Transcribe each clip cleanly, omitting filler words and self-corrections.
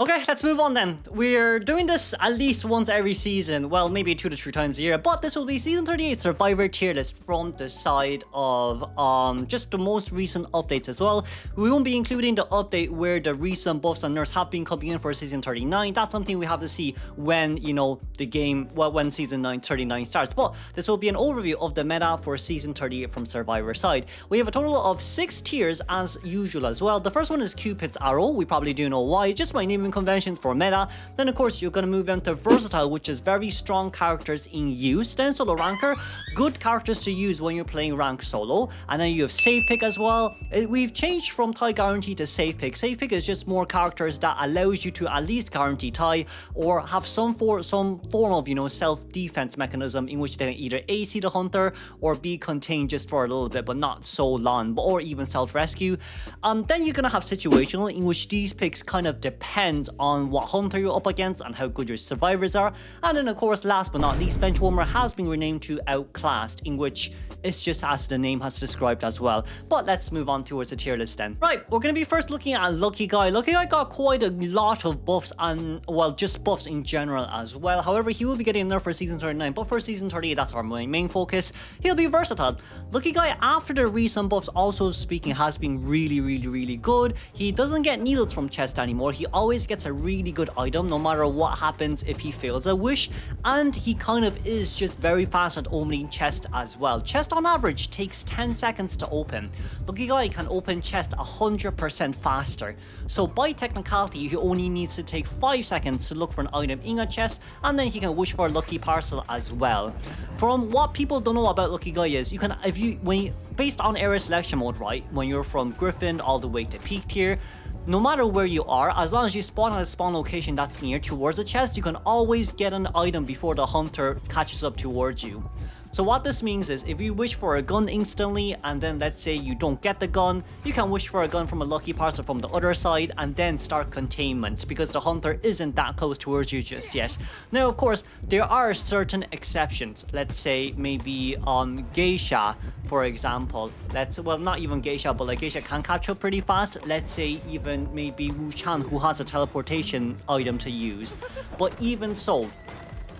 Okay, let's move on then. We're doing this at least once every season. Well, maybe 2 to 3 times a year, but this will be season 38 Survivor tier list from the side of just the most recent updates as well. We won't be including the update where the recent buffs and nerfs have been coming in for season 39. That's something we have to see when, you know, the game, well, when season 39 starts. But this will be an overview of the meta for season 38 from Survivor side. We have a total of 6 tiers as usual as well. The first one is Cupid's Arrow. We probably do know why, just by naming conventions for meta. Then of course you're going to move on to Versatile, which is very strong characters in use. Then Solo Ranker, good characters to use when you're playing rank solo. And then you have Safe Pick as well. We've changed from tie guarantee to Safe Pick. Safe Pick is just more characters that allows you to at least guarantee tie or have some form of, you know, self-defense mechanism in which they can either AC the hunter or be contained just for a little bit but not so long, or even self-rescue. Then you're going to have Situational, in which these picks kind of depend on what hunter you're up against and how good your survivors are. And then of course, last but not least, Benchwarmer has been renamed to Outclassed, in which it's just as the name has described as well. But let's move on towards the tier list then. Right, we're going to be first looking at Lucky Guy. Lucky Guy got quite a lot of buffs and, well, just buffs in general as well. However, he will be getting nerfed for season 39, but for season 38, that's our main focus. He'll be versatile. Lucky Guy, after the recent buffs, also speaking, has been really good. He doesn't get needles from chest anymore. He always gets a really good item no matter what happens if he fails a wish, and he kind of is just very fast at opening chest as well. Chest on average takes 10 seconds to open. Lucky Guy can open chest 100% faster, so by technicality he only needs to take 5 seconds to look for an item in a chest, and then he can wish for a lucky parcel as well. From what people don't know about Lucky Guy is, you can, based on area selection mode, right, when you're from Griffin all the way to peak tier, no matter where you are, as long as you spawn at a spawn location that's near towards the chest, you can always get an item before the hunter catches up towards you. So what this means is, if you wish for a gun instantly and then let's say you don't get the gun, you can wish for a gun from a lucky parcel from the other side and then start containment, because the hunter isn't that close towards you just yet. Now of course, there are certain exceptions. Let's say maybe Geisha, for example. Well, not even Geisha, but like Geisha can catch up pretty fast. Let's say even maybe Wu Chan, who has a teleportation item to use. But even so,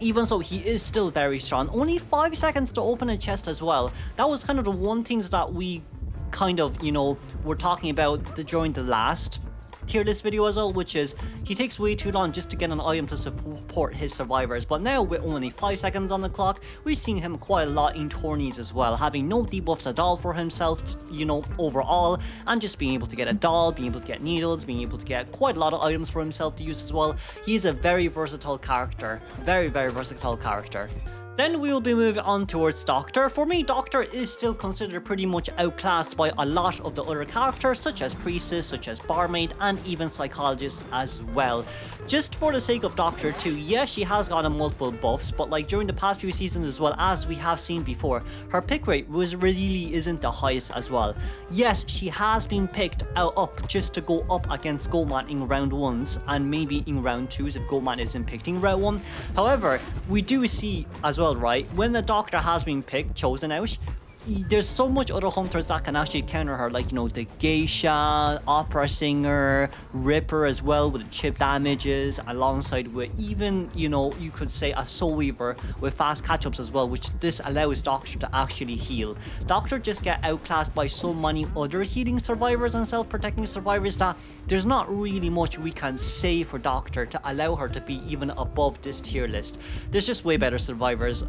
he is still very strong. Only 5 seconds to open a chest as well. That was kind of the one things that we kind of, you know, were talking about during the last tier list video as well, which is he takes way too long just to get an item to support his survivors. But now with only 5 seconds on the clock, we've seen him quite a lot in tourneys as well, having no debuffs at all for himself, you know, overall, and just being able to get a doll, being able to get needles, being able to get quite a lot of items for himself to use as well. He is a very versatile character, very versatile character. Then we will be moving on towards Doctor. For me, Doctor is still considered pretty much outclassed by a lot of the other characters, such as Priestess, such as Barmaid, and even Psychologist as well. Just for the sake of Doctor too, yes, she has gotten multiple buffs, but like during the past few seasons as well, as we have seen before, her pick rate really isn't the highest as well. Yes, she has been picked up just to go up against Goatman in round 1s and maybe in round 2s if Goatman isn't picked in round 1. However, we do see as well, right, when the Doctor has been chosen out, there's so much other hunters that can actually counter her, like, you know, the Geisha, Opera Singer, Ripper as well with chip damages, alongside with even, you know, you could say a Soul Weaver with fast catch-ups as well, which this allows Doctor to actually heal. Doctor just get outclassed by so many other healing survivors and self-protecting survivors that there's not really much we can say for Doctor to allow her to be even above this tier list. There's just way better survivors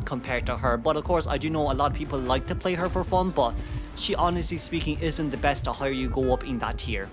compared to her, but of course I do know a lot of people like to play her for fun, but she honestly speaking isn't the best the higher you go up in that tier.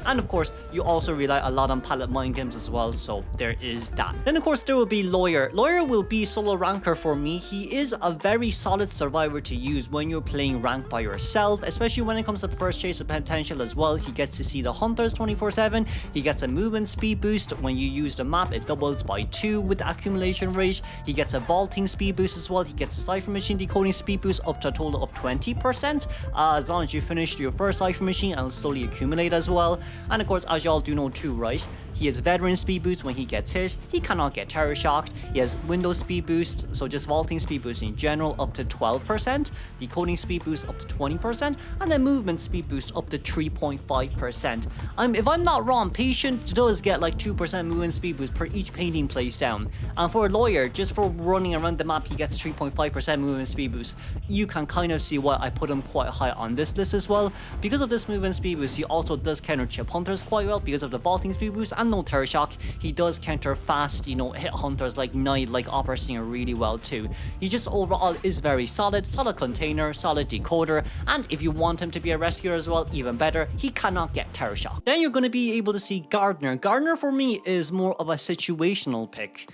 And of course, you also rely a lot on palette mind games as well, so there is that. Then of course there will be Lawyer. Lawyer will be solo ranker for me. He is a very solid survivor to use when you're playing rank by yourself, especially when it comes to first chase of potential as well. He gets to see the hunters 24/7. He gets a movement speed boost. When you use the map, it doubles by 2 with the accumulation rate. He gets a vaulting speed boost as well. He gets a cipher machine decoding speed boost up to a total of 20%, as long as you finish your first cipher machine and slowly accumulate as well. And of course, as y'all do know too, right, He has Veteran speed boost when he gets hit. He cannot get terror shocked. He has Window speed boost, so just vaulting speed boost in general up to 12%, decoding speed boost up to 20%, and then movement speed boost up to 3.5%. If I'm not wrong, Patient does get like 2% movement speed boost per each painting placed down. And for a Lawyer, just for running around the map, he gets 3.5% movement speed boost. You can kind of see why I put him quite high on this list as well. Because of this movement speed boost, he also does counter chip hunters quite well because of the vaulting speed boost and no terror shock. He does counter fast, you know, hit hunters like Knight, like Opera Singer really well too. He just overall is very solid container, solid decoder, and if you want him to be a rescuer as well, even better, he cannot get terror shock. Then you're going to be able to see Gardener. Gardener for me is more of a situational pick.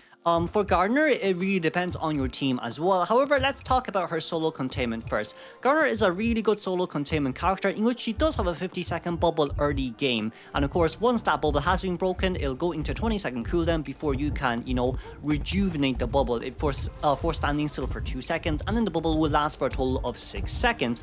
For Gardener, it really depends on your team as well. However, let's talk about her solo containment first. Gardener is a really good solo containment character in which she does have a 50-second bubble early game. And of course, once that bubble has been broken, it'll go into 20-second cooldown before you can, you know, rejuvenate the bubble for standing still for 2 seconds. And then the bubble will last for a total of 6 seconds.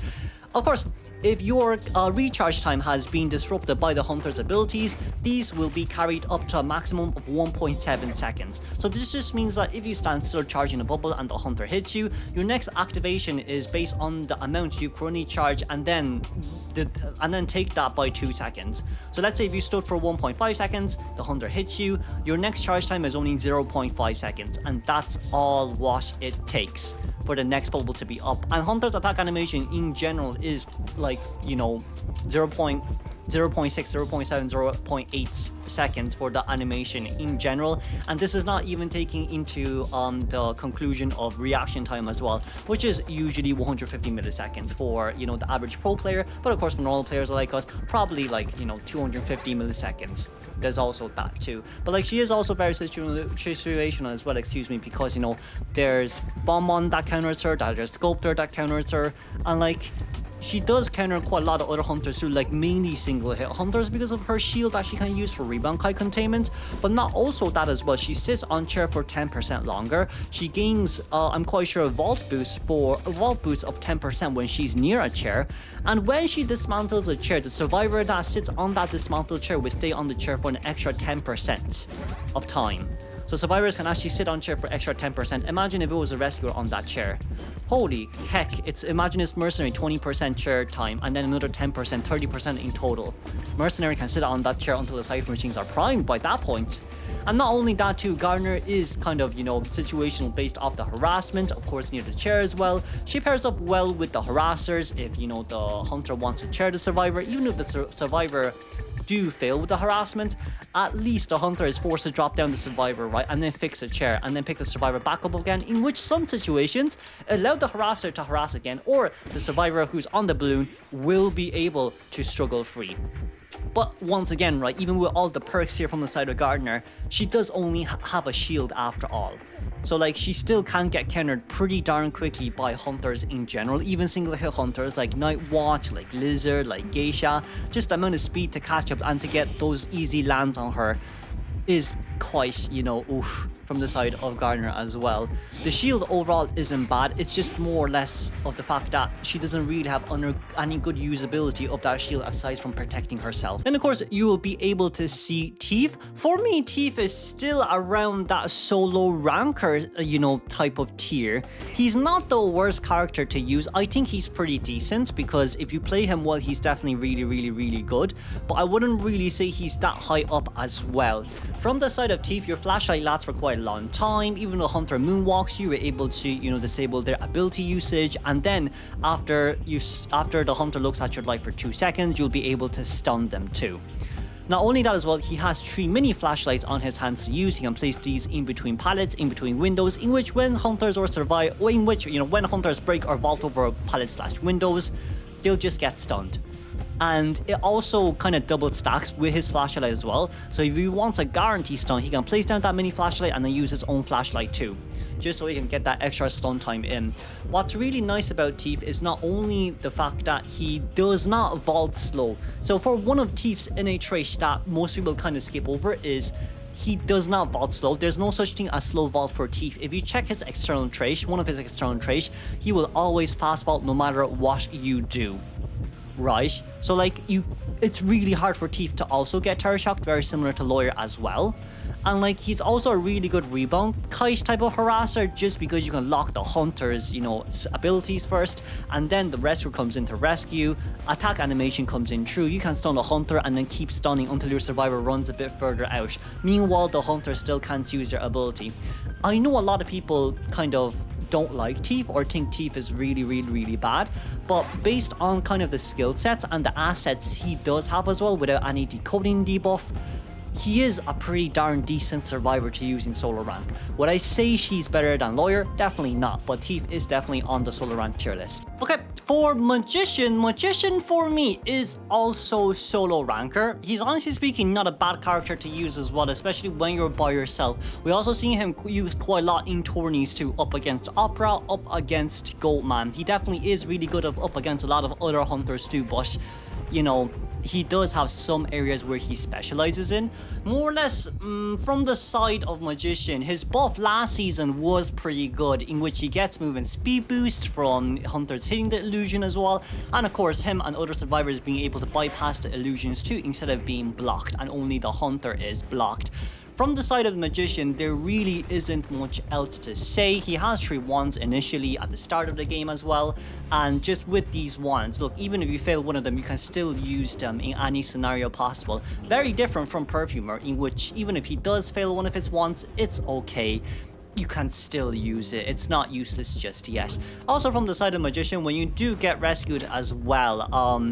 Of course, if your recharge time has been disrupted by the hunter's abilities, these will be carried up to a maximum of 1.7 seconds. So this just means that if you stand still charging a bubble and the hunter hits you, your next activation is based on the amount you currently charge and then take that by 2 seconds. So let's say if you stood for 1.5 seconds, the hunter hits you, your next charge time is only 0.5 seconds, and that's all what it takes for the next bubble to be up. And hunter's attack animation in general is like, you know, 0.6, 0.7, 0.8 seconds for the animation in general, and this is not even taking into the conclusion of reaction time as well, which is usually 150 milliseconds for, you know, the average pro player, but of course for normal players like us, probably like, you know, 250 milliseconds. There's also that too, but like she is also very situational as well, excuse me, because, you know, there's Barmaid that counters her, there's Sculptor that counters her, and like she does counter quite a lot of other hunters too, like mainly single hit hunters because of her shield that she can use for rebound kite containment. But not also that as well, she sits on chair for 10% longer. She gains I'm quite sure a vault boost of 10% when she's near a chair, and when she dismantles a chair, the survivor that sits on that dismantled chair will stay on the chair for an extra 10% of time. So survivors can actually sit on chair for extra 10%. Imagine if it was a rescuer on that chair. Holy heck, imagine it's Mercenary 20% chair time and then another 10%, 30% in total. Mercenary can sit on that chair until the Cypher machines are primed by that point. And not only that too, Gardener is kind of, you know, situational based off the harassment, of course near the chair as well. She pairs up well with the harassers if, you know, the hunter wants to chair the survivor. Even if the survivor do fail with the harassment, at least the hunter is forced to drop down the survivor, right, and then fix a chair and then pick the survivor back up again, in which some situations allow the harasser to harass again, or the survivor who's on the balloon will be able to struggle free. But once again, right, even with all the perks here from the side of Gardener, she does only have a shield after all. So like she still can get countered pretty darn quickly by hunters in general, even single hit hunters like Night Watch, like Lizard, like Geisha. Just the amount of speed to catch up and to get those easy lands on her is quite, you know, oof, from the side of Gardener as well. The shield overall isn't bad, it's just more or less of the fact that she doesn't really have any good usability of that shield aside from protecting herself. And of course, you will be able to see Tief. For me, Tief is still around that solo ranker, you know, type of tier. He's not the worst character to use. I think he's pretty decent because if you play him well, he's definitely really good. But I wouldn't really say he's that high up as well. From the side of Tief, your flashlight lasts for quite a long time. Even though Hunter moonwalks you, you're able to, you know, disable their ability usage, and then after the Hunter looks at your life for 2 seconds, you'll be able to stun them too. Not only that as well, he has 3 mini flashlights on his hands to use. He can place these in between pallets, in between windows, in which when hunters when hunters break or vault over pallets/windows, they'll just get stunned. And it also kind of double stacks with his flashlight as well. So if he wants a guarantee stun, he can place down that mini flashlight and then use his own flashlight too, just so he can get that extra stun time in. What's really nice about Tief is not only the fact that he does not vault slow. So for one of Tief's innate traits that most people kind of skip over is he does not vault slow. There's no such thing as slow vault for Tief. If you check his external trait, one of his external traits, he will always fast vault no matter what you do. Right, so like it's really hard for Thief to also get Terror Shocked, very similar to Lawyer as well. And like, he's also a really good rebound kite type of harasser, just because you can lock the hunter's, you know, abilities first, and then the rescue comes in to rescue, attack animation comes in through, you can stun the hunter and then keep stunning until your survivor runs a bit further out. Meanwhile, the hunter still can't use their ability. I know a lot of people kind of don't like Thief or think Thief is really bad, but based on kind of the skill sets and the assets he does have as well, without any decoding debuff, he is a pretty darn decent survivor to use in solo rank. Would I say she's better than Lawyer? Definitely not, but Thief is definitely on the solo rank tier list. Okay, for Magician for me is also solo ranker. He's honestly speaking not a bad character to use as well, especially when you're by yourself. We also see him used quite a lot in tourneys too, up against Opera, up against Goatman. He definitely is really good up against a lot of other hunters too, but you know, he does have some areas where he specializes in. More or less, from the side of Magician, his buff last season was pretty good, in which he gets move and speed boost from hunters hitting the illusion as well, and of course him and other survivors being able to bypass the illusions too, instead of being blocked, and only the hunter is blocked. From the side of the Magician, there really isn't much else to say. He has 3 wands initially at the start of the game as well, and just with these wands, look, even if you fail one of them, you can still use them in any scenario possible. Very different from Perfumer, in which even if he does fail one of his wands, it's okay. You can still use it. It's not useless just yet. Also, from the side of Magician, when you do get rescued as well,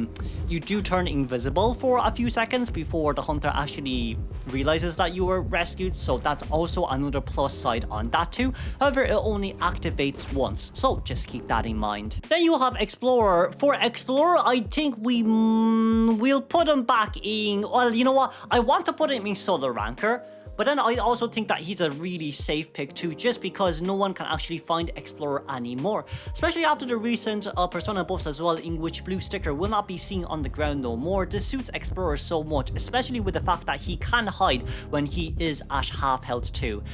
you do turn invisible for a few seconds before the hunter actually realizes that you were rescued, so that's also another plus side on that too. However, it only activates once, so just keep that in mind. Then you have Explorer. For Explorer, I think we'll put him back in, well, you know what, I want to put him in solo ranker. But then I also think that he's a really safe pick too, just because no one can actually find Explorer anymore. Especially after the recent Persona buffs as well, in which blue sticker will not be seen on the ground no more. This suits Explorer so much, especially with the fact that he can hide when he is at half health too.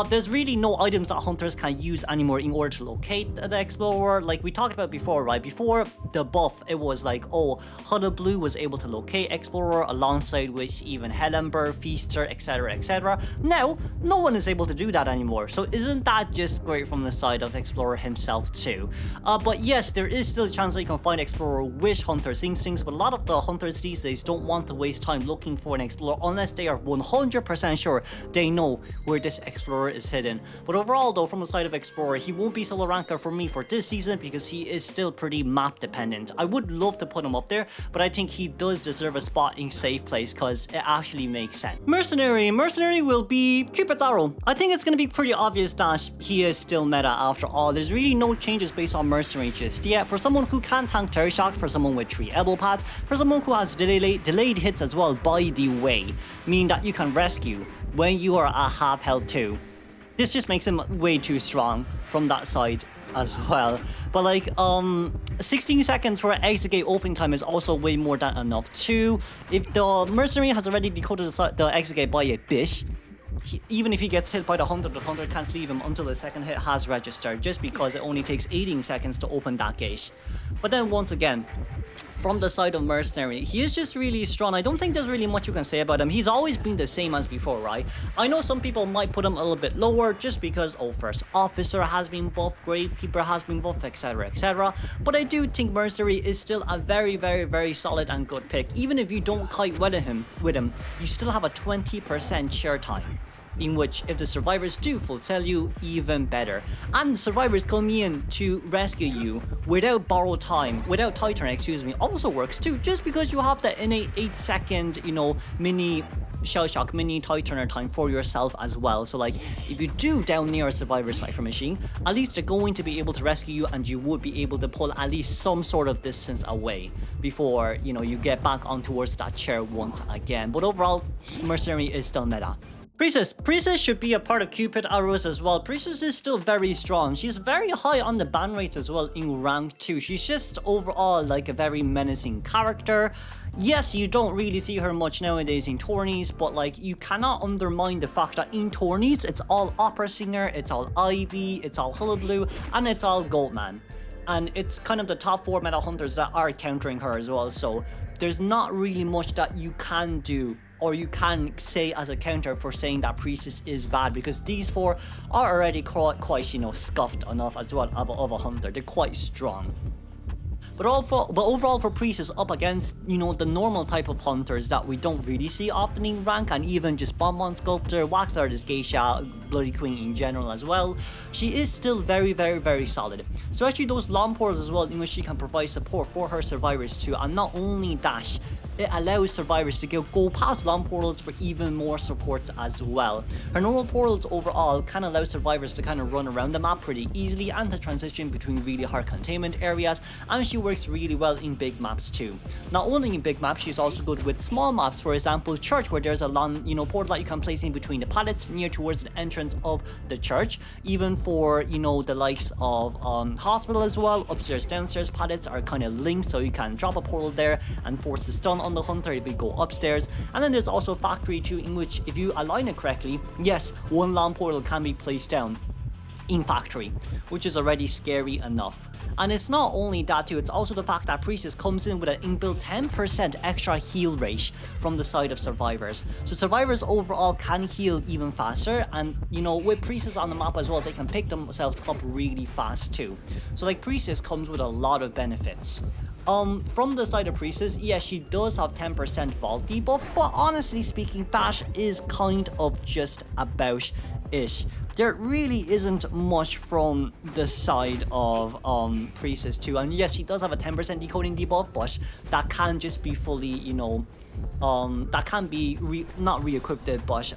There's really no items that hunters can use anymore in order to locate the Explorer. Like we talked about before, right? Before the buff, it was like, oh, Huddle Blue was able to locate Explorer alongside with even Hellenberg, Feaster, etc, etc. Now, no one is able to do that anymore, so isn't that just great from the side of Explorer himself too? But yes, there is still a chance that you can find Explorer with Hunter's Instincts, but a lot of the hunters these days don't want to waste time looking for an Explorer unless they are 100% sure they know where this Explorer is hidden. But overall though, from the side of Explorer, he won't be solo ranker for me for this season because he is still pretty map dependent. I would love to put him up there, but I think he does deserve a spot in safe place because it actually makes sense. Mercenary will be Cupid's arrow. I think it's going to be pretty obvious that he is still meta after all. There's really no changes based on Mercenary just yet. For someone who can tank Terror Shock, for someone with 3 elbow pads, for someone who has delayed hits as well, by the way, meaning that you can rescue when you are at half health too. This just makes him way too strong from that side as well. But like 16 seconds for exit gate opening time is also way more than enough too. If the Mercenary has already decoded the exit gate by a bit, even if he gets hit by the hunter can't leave him until the second hit has registered, just because it only takes 18 seconds to open that gate. But then once again, from the side of Mercenary, he is just really strong. I don't think there's really much you can say about him. He's always been the same as before, right? I know some people might put him a little bit lower just because, oh, First Officer has been buffed, Gravekeeper has been buffed, etc, etc. But I do think Mercenary is still a very solid and good pick. Even if you don't kite well with him, you still have a 20% share time, in which if the survivors do full sell you, even better. And survivors come in to rescue you without borrowed time, without Titan, excuse me, also works too, just because you have that innate 8-second, you know, mini shell shock, mini Titaner time for yourself as well. So like, if you do down near a survivor cipher machine, at least they're going to be able to rescue you, and you would be able to pull at least some sort of distance away before, you know, you get back on towards that chair once again. But overall, Mercenary is still meta. Priestess should be a part of Cupid arrows as well. Priestess is still very strong. She's very high on the ban rates as well in rank 2. She's just overall like a very menacing character. Yes, you don't really see her much nowadays in tourneys, but like, you cannot undermine the fact that in tourneys, it's all Opera Singer, it's all Ivy, it's all Hullabaloo, and it's all Goatman. And it's kind of the top 4 meta hunters that are countering her as well, so there's not really much that you can do or you can say as a counter for saying that Priestess is bad, because these 4 are already quite, you know, scuffed enough as well of a hunter. They're quite strong. But overall for Priestess, up against, you know, the normal type of hunters that we don't really see often in rank, and even just Bonbon Sculptor, Wax Artist, Geisha, Bloody Queen in general as well, she is still very, very, very solid. Especially those long portals as well, in which she can provide support for her survivors too. And not only that, it allows survivors to go past long portals for even more support as well. Her normal portals overall can allow survivors to kind of run around the map pretty easily and to transition between really hard containment areas, and she works really well in big maps too. Not only in big maps, she's also good with small maps, for example church, where there's a long, you know, portal that you can place in between the pallets near towards the entrance of the church. Even for, you know, the likes of hospital as well, upstairs downstairs pallets are kind of linked, so you can drop a portal there and force the stun on the hunter if you go upstairs. And then there's also factory too, in which if you align it correctly, yes, 1 long portal can be placed down in factory, which is already scary enough. And it's not only that too, it's also the fact that Priestess comes in with an inbuilt 10% extra heal rate from the side of survivors. So survivors overall can heal even faster, and you know, with Priestess on the map as well, they can pick themselves up really fast too. So like, Priestess comes with a lot of benefits. From the side of Priestess, yes, she does have 10% vault debuff, but honestly speaking, that is kind of just about it. There really isn't much from the side of Priestess too. And yes, she does have a 10% decoding debuff, but that can just be fully, you know, that can be not re-equipped, but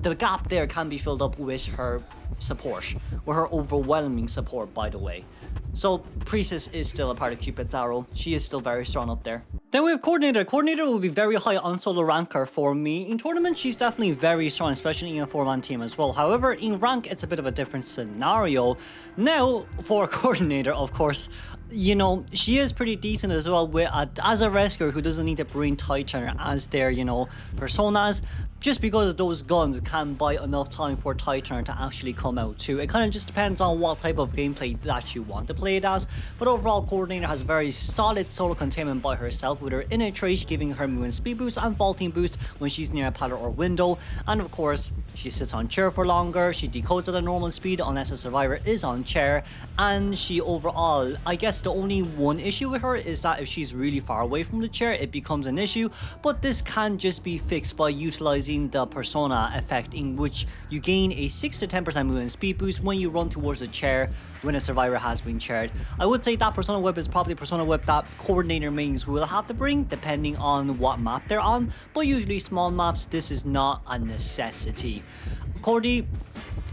the gap there can be filled up with her support, with her overwhelming support, by the way. So Priestess is still a part of Cupid's arrow. She is still very strong up there. Then we have Coordinator. Coordinator will be very high on solo ranker for me. In tournament, she's definitely very strong, especially in a 4-man team as well. However, in rank, it's a bit of a different scenario. Now, for a Coordinator, of course, you know, she is pretty decent as well with as a rescuer who doesn't need to bring Titan as their, you know, personas, just because those guns can buy enough time for Titan to actually come out too. It kind of just depends on what type of gameplay that you want to play it as, but overall Coordinator has very solid solo containment by herself, with her inner trait giving her movement speed boost and vaulting boost when she's near a pallet or window. And of course, she sits on chair for longer, she decodes at a normal speed unless a survivor is on chair, and she overall, I guess the only one issue with her is that if she's really far away from the chair, it becomes an issue, but this can just be fixed by utilizing the persona effect, in which you gain a 6 to 10% movement speed boost when you run towards a chair when a survivor has been chaired. I would say that persona whip is probably a persona whip that Coordinator mains will have to bring depending on what map they're on, but usually small maps, this is not a necessity. Cordy,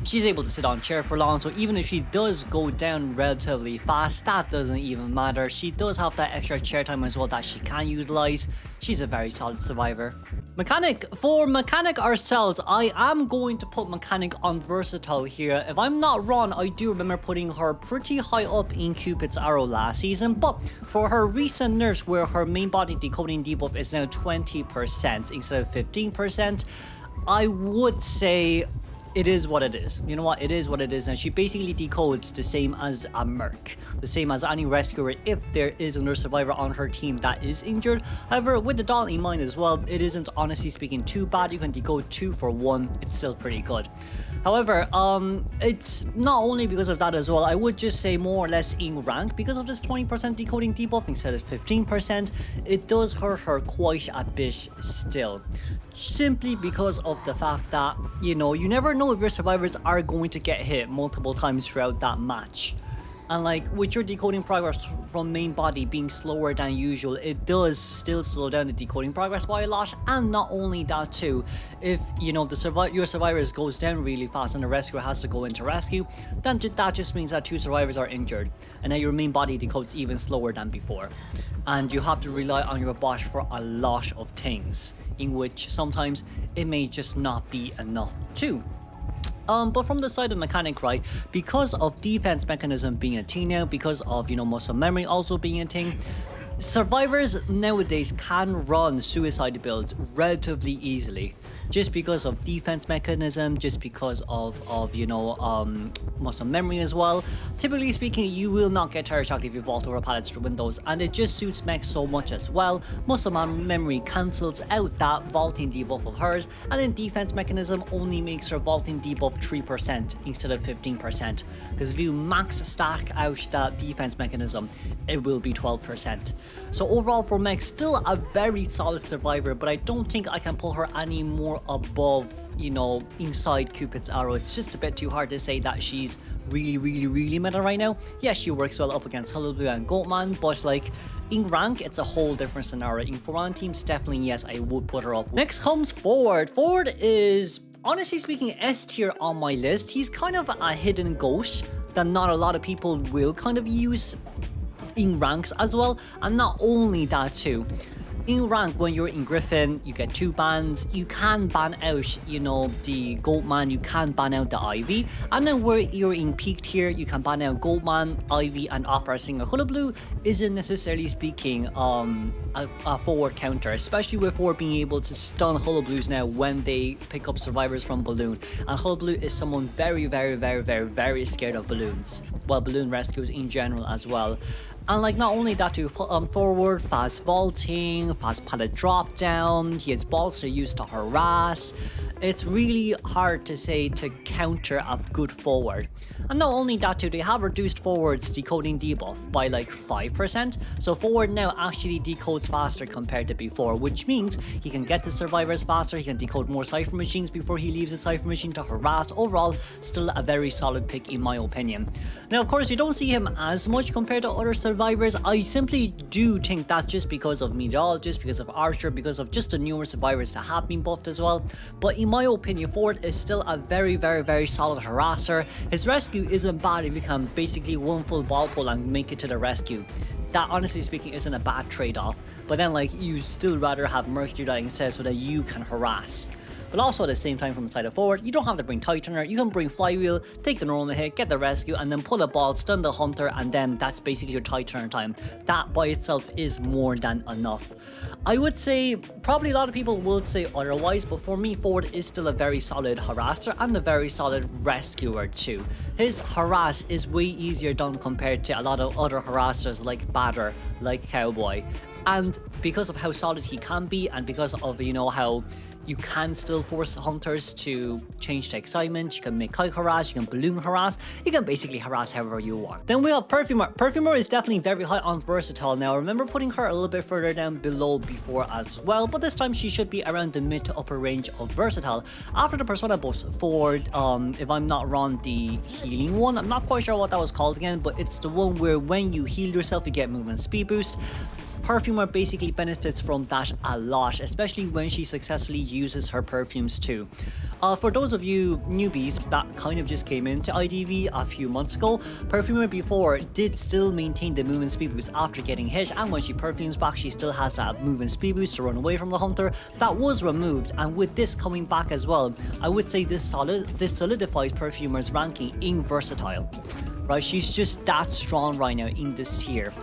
she's able to sit on chair for long, so even if she does go down relatively fast, that doesn't even matter. She does have that extra chair time as well that she can utilize. She's a very solid survivor. Mechanic. For Mechanic ourselves, I am going to put Mechanic on Versatile here. If I'm not wrong, I do remember putting her pretty high up in Cupid's arrow last season, but for her recent nerfs where her main body decoding debuff is now 20% instead of 15%, I would say it is what it is. You know what? It is what it is. And she basically decodes the same as a Merc, the same as any rescuer if there is another survivor on her team that is injured. However, with the doll in mind as well, it isn't honestly speaking too bad. You can decode 2 for 1. It's still pretty good. However, it's not only because of that as well. I would just say more or less in rank, because of this 20% decoding debuff instead of 15%, it does hurt her quite a bit still. Simply because of the fact that, you know, you never know if your survivors are going to get hit multiple times throughout that match. And like, with your decoding progress from main body being slower than usual, it does still slow down the decoding progress by a lot. And not only that too, if, you know, your survivors goes down really fast and the rescuer has to go in to rescue, then that just means that 2 survivors are injured, and now your main body decodes even slower than before. And you have to rely on your bot for a lot of things, in which sometimes it may just not be enough too. But from the side of Mechanic, right, because of defense mechanism being a thing now, because of, you know, muscle memory also being a thing, survivors nowadays can run suicide builds relatively easily. just because of defense mechanism, just because of you know, muscle memory as well. Typically speaking, you will not get tired shocked if you vault over pallets through windows, and it just suits mechs so much as well. Muscle memory cancels out that vaulting debuff of hers, and then defense mechanism only makes her vaulting debuff 3% instead of 15%, because if you max stack out that defense mechanism, it will be 12%. So overall for mech, still a very solid survivor, but I don't think I can pull her any more above, you know, inside Cupid's arrow. It's just a bit too hard to say that she's really meta right now. Yes, she works well up against Hullabaloo and Goatman, but like in rank, it's a whole different scenario. In 4-on teams, definitely yes, I would put her up. Next comes Forward. Forward is, honestly speaking, S tier on my list. He's kind of a hidden ghost that not a lot of people will kind of use in ranks as well. And not only that too, in rank, when you're in Griffin, you get 2 bans. You can ban out, you know, the Goatman, you can ban out the Ivy. And then where you're in peak tier, you can ban out Goatman, Ivy, and Opera Singer. Hullabaloo isn't necessarily speaking a forward counter, especially with Forward being able to stun Hullabaloos now when they pick up survivors from Balloon. And Hullabaloo is someone very scared of balloons. Well, balloon rescues in general as well. And like not only that too, Forward, fast vaulting, fast pallet drop down, he has balls to use to harass. It's really hard to say to counter a good Forward. And not only that too, they have reduced Forward's decoding debuff by like 5%, so Forward now actually decodes faster compared to before, which means he can get to survivors faster, he can decode more cipher machines before he leaves the cipher machine to harass. Overall, still a very solid pick in my opinion. Now of course, you don't see him as much compared to other survivors. I simply do think that's just because of Meteorologist, because of Archer, because of just the newer survivors that have been buffed as well. But in my opinion, Forward is still a very solid harasser. His rescue isn't bad if you can basically one full ball pull and make it to the rescue. That honestly speaking isn't a bad trade-off, but then like you still rather have Mercenary that instead so that you can harass. But also at the same time, from the side of Forward, you don't have to bring Tightener, you can bring Flywheel, take the normal hit, get the rescue, and then pull a ball, stun the Hunter, and then that's basically your Tightener time. That by itself is more than enough. I would say, probably a lot of people will say otherwise, but for me, Forward is still a very solid harasser and a very solid rescuer too. His harass is way easier done compared to a lot of other harassers like Batter, like Cowboy. And because of how solid he can be, and because of, you know, how you can still force hunters to change to excitement, you can make kite harass, you can balloon harass, you can basically harass however you want. Then we have Perfumer. Perfumer is definitely very high on versatile now. I remember putting her a little bit further down below before as well, but this time she should be around the mid to upper range of versatile. After the persona buffs for, if I'm not wrong, the healing one, I'm not quite sure what that was called again, but it's the one where when you heal yourself, you get movement speed boost. Perfumer basically benefits from that a lot, especially when she successfully uses her perfumes too. For those of you newbies that kind of just came into IDV a few months ago, Perfumer before did still maintain the movement speed boost after getting hit, and when she perfumes back, she still has that movement speed boost to run away from the hunter. That was removed, and with this coming back as well, I would say this solidifies Perfumer's ranking in versatile. Right, she's just that strong right now in this tier.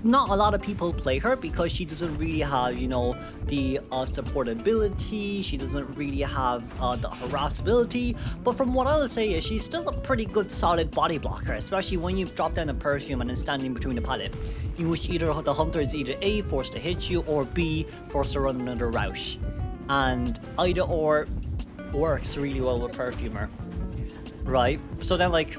Not a lot of people play her because she doesn't really have, you know, the supportability, she doesn't really have the harassability, but from what I'll say is she's still a pretty good solid body blocker, especially when you drop down a perfume and then standing between the pallet, in which either the hunter is either A, forced to hit you, or B, forced to run another route. And either or works really well with Perfumer. Right, so then like,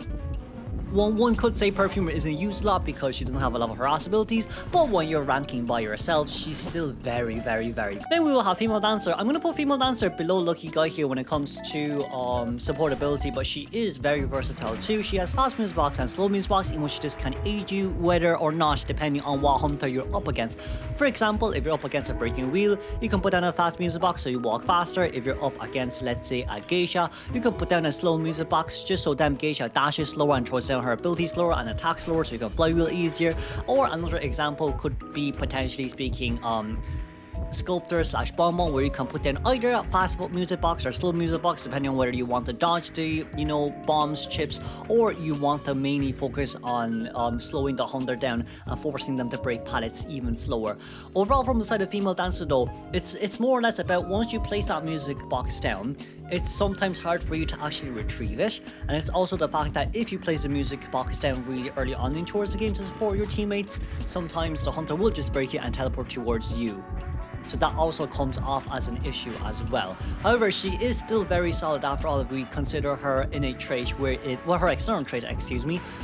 one could say Perfumer isn't used a lot because she doesn't have a lot of harass abilities, but when you're ranking by yourself, she's still very. Then we will have Female Dancer. I'm going to put Female Dancer below Lucky Guy here when it comes to support ability, but she is very versatile too. She has fast moves box and slow moves box, in which this can aid you whether or not, depending on what hunter you're up against. For example, if you're up against a breaking wheel, you can put down a fast music box so you walk faster. If you're up against, let's say, a geisha, you can put down a slow music box just so them geisha dashes slower and throws down her ability slower and attacks slower, so you can flywheel easier. Or another example could be, potentially speaking, sculptor slash bonbon, where you can put down either a fast music box or slow music box, depending on whether you want to dodge the, bombs, chips, or you want to mainly focus on slowing the hunter down and forcing them to break pallets even slower. Overall, from the side of female dancer though, it's more or less about once you place that music box down, it's sometimes hard for you to actually retrieve it, and it's also the fact that if you place the music box down really early on in towards the game to support your teammates, sometimes the hunter will just break it and teleport towards you. So that also comes off as an issue as well. However, she is still very solid after all if we consider her innate trait her external trait,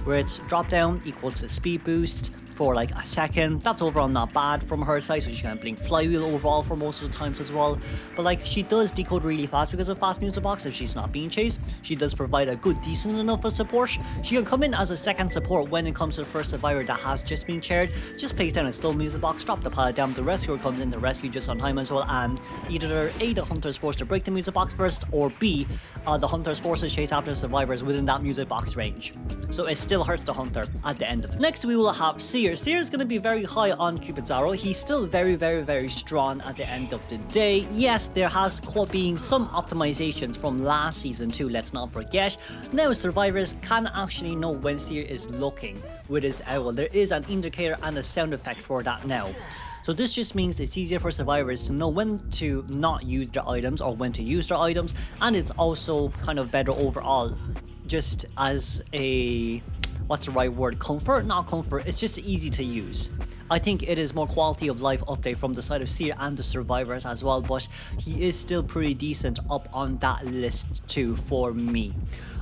where it's drop down equals a speed boost for like a second. That's overall not bad from her side, so she can blink flywheel overall for most of the times as well. But like, she does decode really fast because of fast music box if she's not being chased. She does provide a good, decent enough of support. She can come in as a second support when it comes to the first survivor that has just been chaired. Just place down a slow music box, drop the pallet down, the rescuer comes in, the rescue just on time as well, and either A, the hunter is forced to break the music box first, or B, the hunter is forced to chase after the survivors within that music box range. So it still hurts the hunter at the end of it. Next we will have Seer. Seer is going to be very high on Cupid's arrow. He's still very, very, very strong at the end of the day. Yes, there has been some optimizations from last season too, let's not forget. Now survivors can actually know when Seer is looking with his owl. There is an indicator and a sound effect for that now. So this just means it's easier for survivors to know when to not use their items or when to use their items, and it's also kind of better overall, just as a, what's the right word, comfort? Not comfort, it's just easy to use. I think it is more quality of life update from the side of Seer and the survivors as well, but he is still pretty decent up on that list too for me.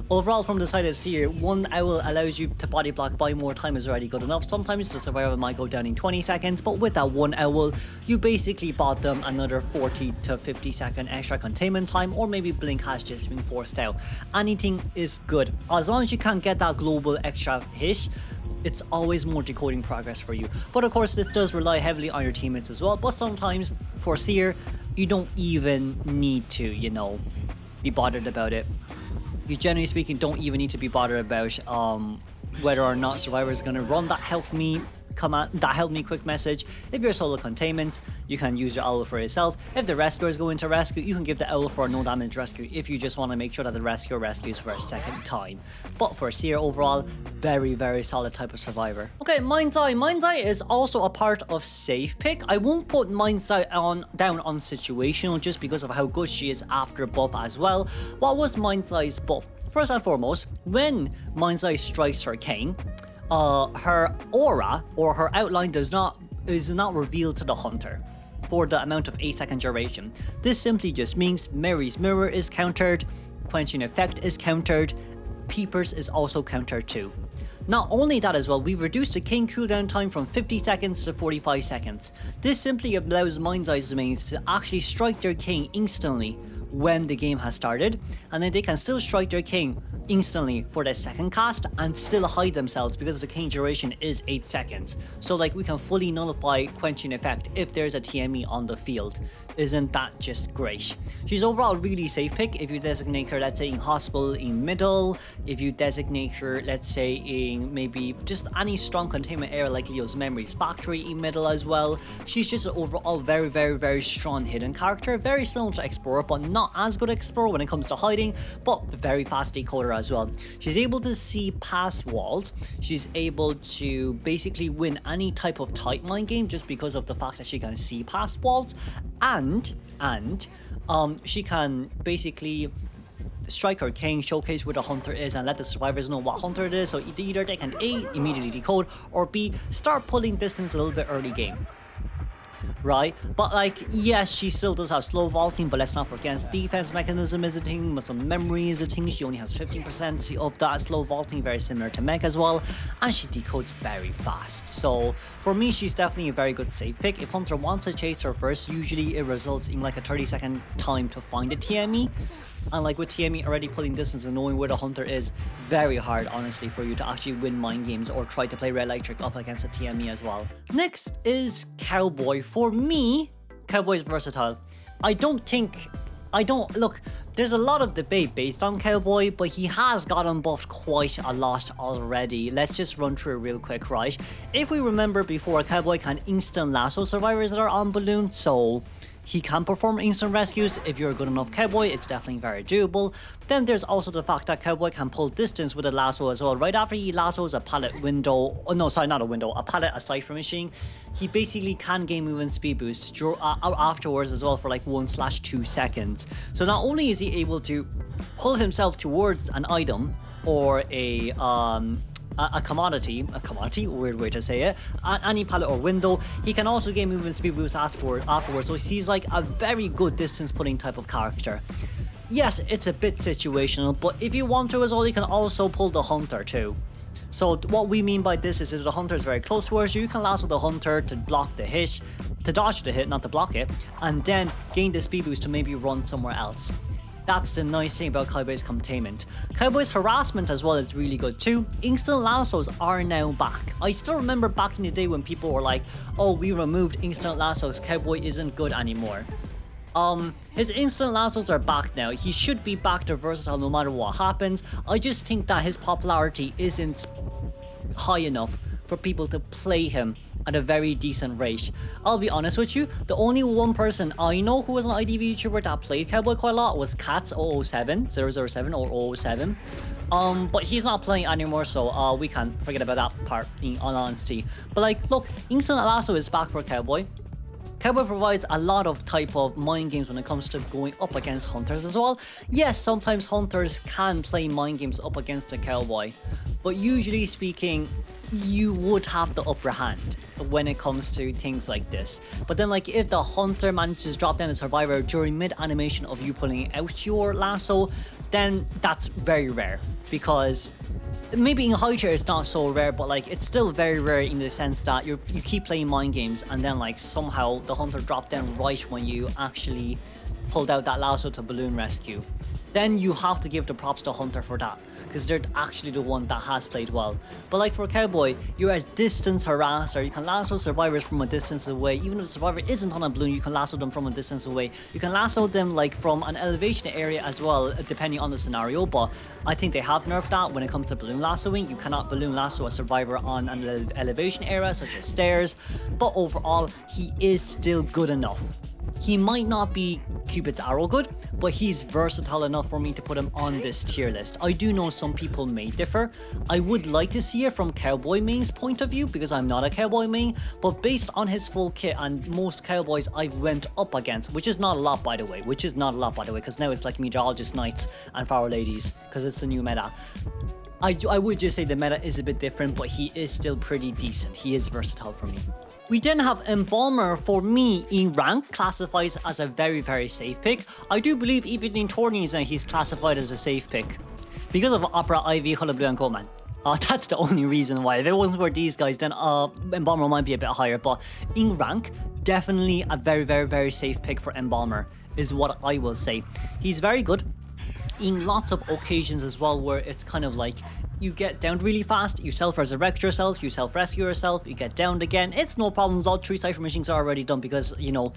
Overall, from the side of Seer, one owl allows you to body block by more time is already good enough. Sometimes the survivor might go down in 20 seconds, but with that one owl, you basically bought them another 40 to 50 second extra containment time, or maybe blink has just been forced out. Anything is good. As long as you can get that global extra hit, it's always more decoding progress for you. But of course, this does rely heavily on your teammates as well. But sometimes, for Seer, you don't even need to, be bothered about it. You generally speaking don't even need to be bothered about whether or not survivor is going to run that help me command, that help me quick message. If you're solo containment, you can use your owl for yourself. If the rescuer is going to rescue, you can give the owl for a no damage rescue if you just want to make sure that the rescuer rescues for a second time. But for Seer overall, very, very solid type of survivor. Okay, Mind's Eye. Mind's Eye is also a part of safe pick. I won't put Mind's Eye down on situational just because of how good she is after buff as well. What was Mind's Eye's buff? First and foremost, when Mind's Eye strikes her cane, her aura or her outline is not revealed to the hunter for the amount of 8-second duration. This simply just means Mary's Mirror is countered, Quenching Effect is countered, Peepers is also countered too. Not only that as well, we've reduced the king cooldown time from 50 seconds to 45 seconds. This simply allows Mind's Eye's mains to actually strike their king instantly when the game has started, and then they can still strike their king instantly for their second cast and still hide themselves because the king duration is 8 seconds. So like, we can fully nullify Quenching Effect if there's a TME on the field. Isn't that just great? She's overall really safe pick if you designate her, let's say, in hospital in middle, if you designate her, let's say, in maybe just any strong containment area like Leo's Memories Factory in middle as well. She's just an overall very, very, very strong hidden character, very similar to Explorer, but not as good Explorer when it comes to hiding, but very fast decoder as well. She's able to see past walls. She's able to basically win any type of tight mind game just because of the fact that she can see past walls, and she can basically strike her king, showcase where the hunter is, and let the survivors know what hunter it is, so either they can A, immediately decode, or B, start pulling distance a little bit early game. Right? But like, yes, she still does have slow vaulting, but let's not forget defense mechanism is a thing, muscle memory is a thing. She only has 15% of that slow vaulting, very similar to Mech as well, and she decodes very fast. So for me, she's definitely a very good safe pick. If Hunter wants to chase her first, usually it results in like a 30-second time to find a TME. And like with TME already pulling distance and knowing where the hunter is, very hard honestly for you to actually win mind games or try to play Red Electric up against a TME as well. Next is Cowboy. For me, Cowboy is versatile. I don't think I don't look. There's a lot of debate based on Cowboy, but he has gotten buffed quite a lot already. Let's just run through it real quick, right? If we remember before, Cowboy can instant lasso survivors that are on balloon, so he can perform instant rescues. If you're a good enough Cowboy, it's definitely very doable. Then there's also the fact that Cowboy can pull distance with a lasso as well. Right after he lassos a pallet window, oh no, sorry, not a window, a pallet, a cipher machine, he basically can gain movement speed boost afterwards as well for like 1/2 seconds. So not only is he able to pull himself towards an item or a commodity, weird way to say it, any pallet or window, he can also gain movement speed boost afterwards, so he's like a very good distance putting type of character. Yes, it's a bit situational, but if you want to as well, you can also pull the hunter too. So what we mean by this is if the hunter is very close towards you, you can lasso the hunter to block the hit, to dodge the hit, not to block it, and then gain the speed boost to maybe run somewhere else. That's the nice thing about Cowboy's containment. Cowboy's harassment as well is really good too. Instant lassos are now back. I still remember back in the day when people were like, oh, we removed instant lassos, Cowboy isn't good anymore. His instant lassos are back now. He should be back to versatile no matter what happens. I just think that his popularity isn't high enough for people to play him at a very decent rate. I'll be honest with you, the only one person I know who was an IDV YouTuber that played Cowboy quite a lot was Cats007 or 007. But he's not playing anymore, so we can forget about that part in all honesty. But like, look, instant lasso is back for Cowboy. Cowboy provides a lot of type of mind games when it comes to going up against hunters as well. Yes, sometimes hunters can play mind games up against the Cowboy, but usually speaking, you would have the upper hand when it comes to things like this. But then like if the hunter manages to drop down a survivor during mid animation of you pulling out your lasso, then that's very rare, because maybe in high tier it's not so rare, but like it's still very rare in the sense that you keep playing mind games and then like somehow the hunter dropped down right when you actually pulled out that lasso to balloon rescue. Then you have to give the props to hunter for that, because they're actually the one that has played well. But like for Cowboy, you're a distance harasser. You can lasso survivors from a distance away. Even if the survivor isn't on a balloon, you can lasso them from a distance away. You can lasso them like from an elevation area as well, depending on the scenario. But I think they have nerfed that when it comes to balloon lassoing. You cannot balloon lasso a survivor on an elevation area such as stairs. But overall, he is still good enough. He might not be Cupid's arrow good, but he's versatile enough for me to put him on this tier list. I do know some people may differ. I would like to see it from Cowboy main's point of view, because I'm not a Cowboy main, but based on his full kit and most Cowboys I've went up against, which is not a lot by the way, because now it's like Meteorologist Knights and Faro Ladies, because it's the new meta. I would just say the meta is a bit different, but he is still pretty decent. He is versatile for me. We then have Embalmer. For me, in rank, classifies as a very, very safe pick. I do believe even in tourneys he's classified as a safe pick because of Opera, Ivy, Hullabaloo, and Coleman. That's the only reason why. If it wasn't for these guys, then Embalmer might be a bit higher. But in rank, definitely a very, very, very safe pick for Embalmer is what I will say. He's very good in lots of occasions as well, where it's kind of like you get downed really fast, you self-resurrect yourself, you self-rescue yourself, you get downed again. It's no problem. All 3 cipher machines are already done because, you know,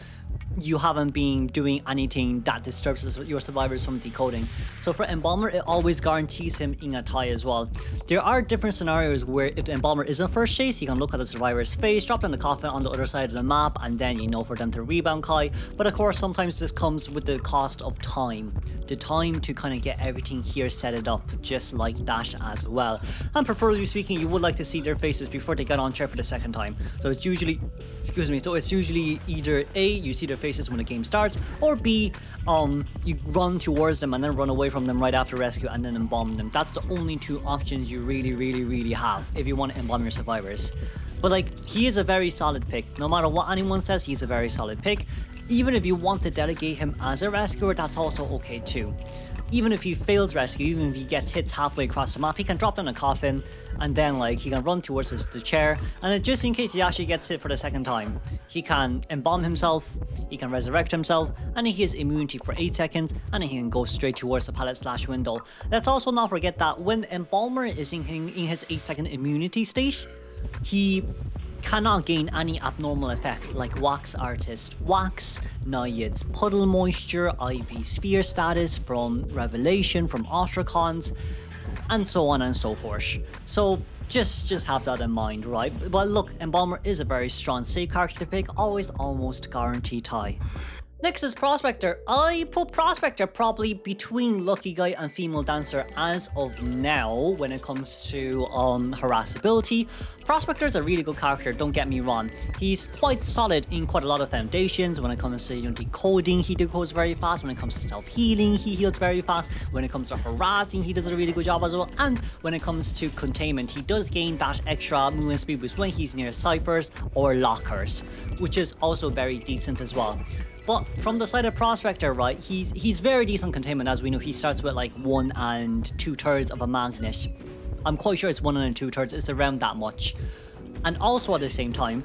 you haven't been doing anything that disturbs your survivors from decoding. So for Embalmer, it always guarantees him in a tie as well. There are different scenarios where if the Embalmer is in first chase, you can look at the survivor's face, drop down the coffin on the other side of the map, and then you know for them to rebound Kai. But of course, sometimes this comes with the cost of time. The time to kind of get everything here set it up just like that as well. And preferably speaking, you would like to see their faces before they get on chair for the second time. So it's usually, either A, you see their faces when the game starts, or B, you run towards them and then run away from them right after rescue and then embalm them. That's the only 2 options you really have if you want to embalm your survivors. But like, he is a very solid pick. No matter what anyone says, he's a very solid pick. Even if you want to delegate him as a rescuer, that's also okay too. Even if he fails rescue, even if he gets hits halfway across the map, he can drop down a coffin and then like he can run towards the chair, and then just in case he actually gets hit for the second time, he can embalm himself, he can resurrect himself, and he has immunity for 8 seconds, and he can go straight towards the pallet/window. Let's also not forget that when Embalmer is in his 8-second immunity state, he cannot gain any abnormal effects like Wax Artist, Wax, Naiad's Puddle Moisture, Ivy Sphere status from Revelation, from Ostracons, and so on and so forth. So just have that in mind, right? But look, Embalmer is a very strong safe character to pick, always almost guaranteed tie. Next is Prospector. I put Prospector probably between Lucky Guy and Female Dancer as of now when it comes to harassability. Prospector is a really good character, don't get me wrong. He's quite solid in quite a lot of foundations. When it comes to decoding, he decodes very fast. When it comes to self-healing, he heals very fast. When it comes to harassing, he does a really good job as well. And when it comes to containment, he does gain that extra movement speed boost when he's near ciphers or lockers, which is also very decent as well. But from the side of Prospector, right, he's very decent containment. As we know, he starts with like 1 2/3 of a magnet. I'm quite sure it's 1 2/3. It's around that much. And also at the same time,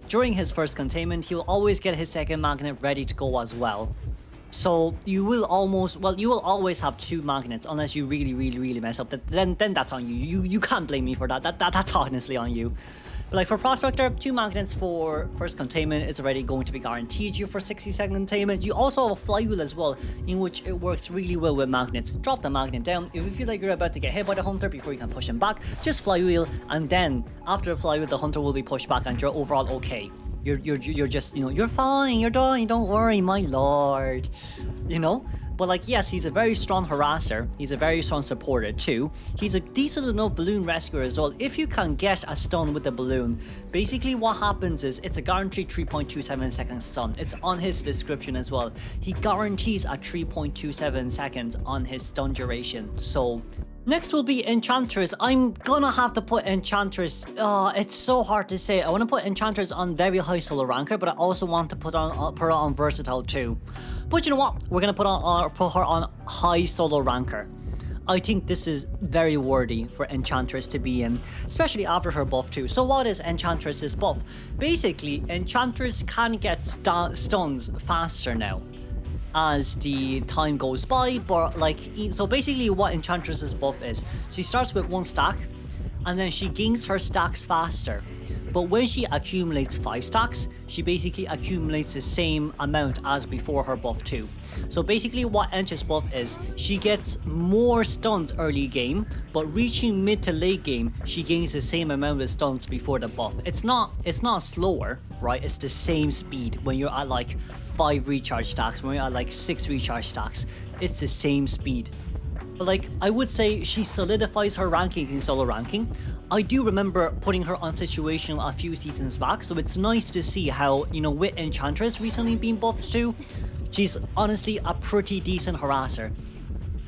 during his first containment, he will always get his second magnet ready to go as well. So you will always have 2 magnets unless you really mess up. Then that's on you. You can't blame me for that. That's honestly on you. But like for Prospector, 2 magnets for first containment is already going to be guaranteed you for 60-second containment. You also have a flywheel as well, in which it works really well with magnets. Drop the magnet down. If you feel like you're about to get hit by the hunter before you can push him back, just flywheel, and then after the flywheel, the hunter will be pushed back and you're overall okay. You're just, you're fine, you're dying, don't worry, my lord. But like, yes, he's a very strong harasser. He's a very strong supporter too. He's a decent enough balloon rescuer as well. If you can get a stun with the balloon, basically what happens is it's a guaranteed 3.27 second stun. It's on his description as well. He guarantees a 3.27 seconds on his stun duration. So next will be Enchantress. I'm gonna have to put Enchantress. It's so hard to say. I want to put Enchantress on very high solo ranker, but I also want to put her on versatile too. But you know what? We're gonna put her on high solo ranker. I think this is very worthy for Enchantress to be in, especially after her buff too. So what is Enchantress's buff? Basically, Enchantress can get stuns faster now as the time goes by, but like, so basically what Enchantress's buff is, she starts with 1 stack and then she gains her stacks faster, but when she accumulates 5 stacks, she basically accumulates the same amount as before her buff too. So basically what Ench's buff is, she gets more stuns early game, but reaching mid to late game, she gains the same amount of stuns before the buff. It's not slower, right? It's the same speed when you're at like 5 recharge stacks, when you're at like 6 recharge stacks. It's the same speed. But like, I would say she solidifies her rankings in solo ranking. I do remember putting her on situational a few seasons back, so it's nice to see how, with Enchantress recently being buffed too, she's honestly a pretty decent harasser.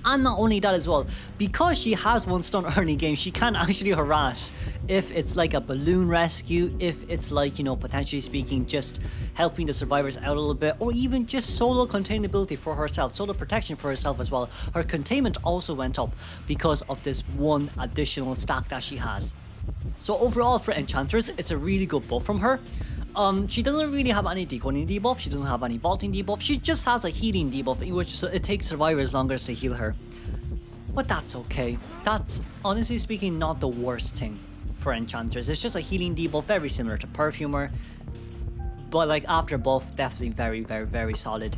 And not only that as well, because she has 1 stun early game, she can actually harass if it's like a balloon rescue, if it's like, potentially speaking, just helping the survivors out a little bit, or even just solo containability for herself, solo protection for herself as well. Her containment also went up because of this 1 additional stack that she has. So overall for Enchantress, it's a really good buff from her. She doesn't really have any decoding debuff, she doesn't have any vaulting debuff, she just has a healing debuff in which it takes survivors longer to heal her. But that's okay. That's, honestly speaking, not the worst thing for Enchantress. It's just a healing debuff, very similar to Perfumer. But like after buff, definitely very solid.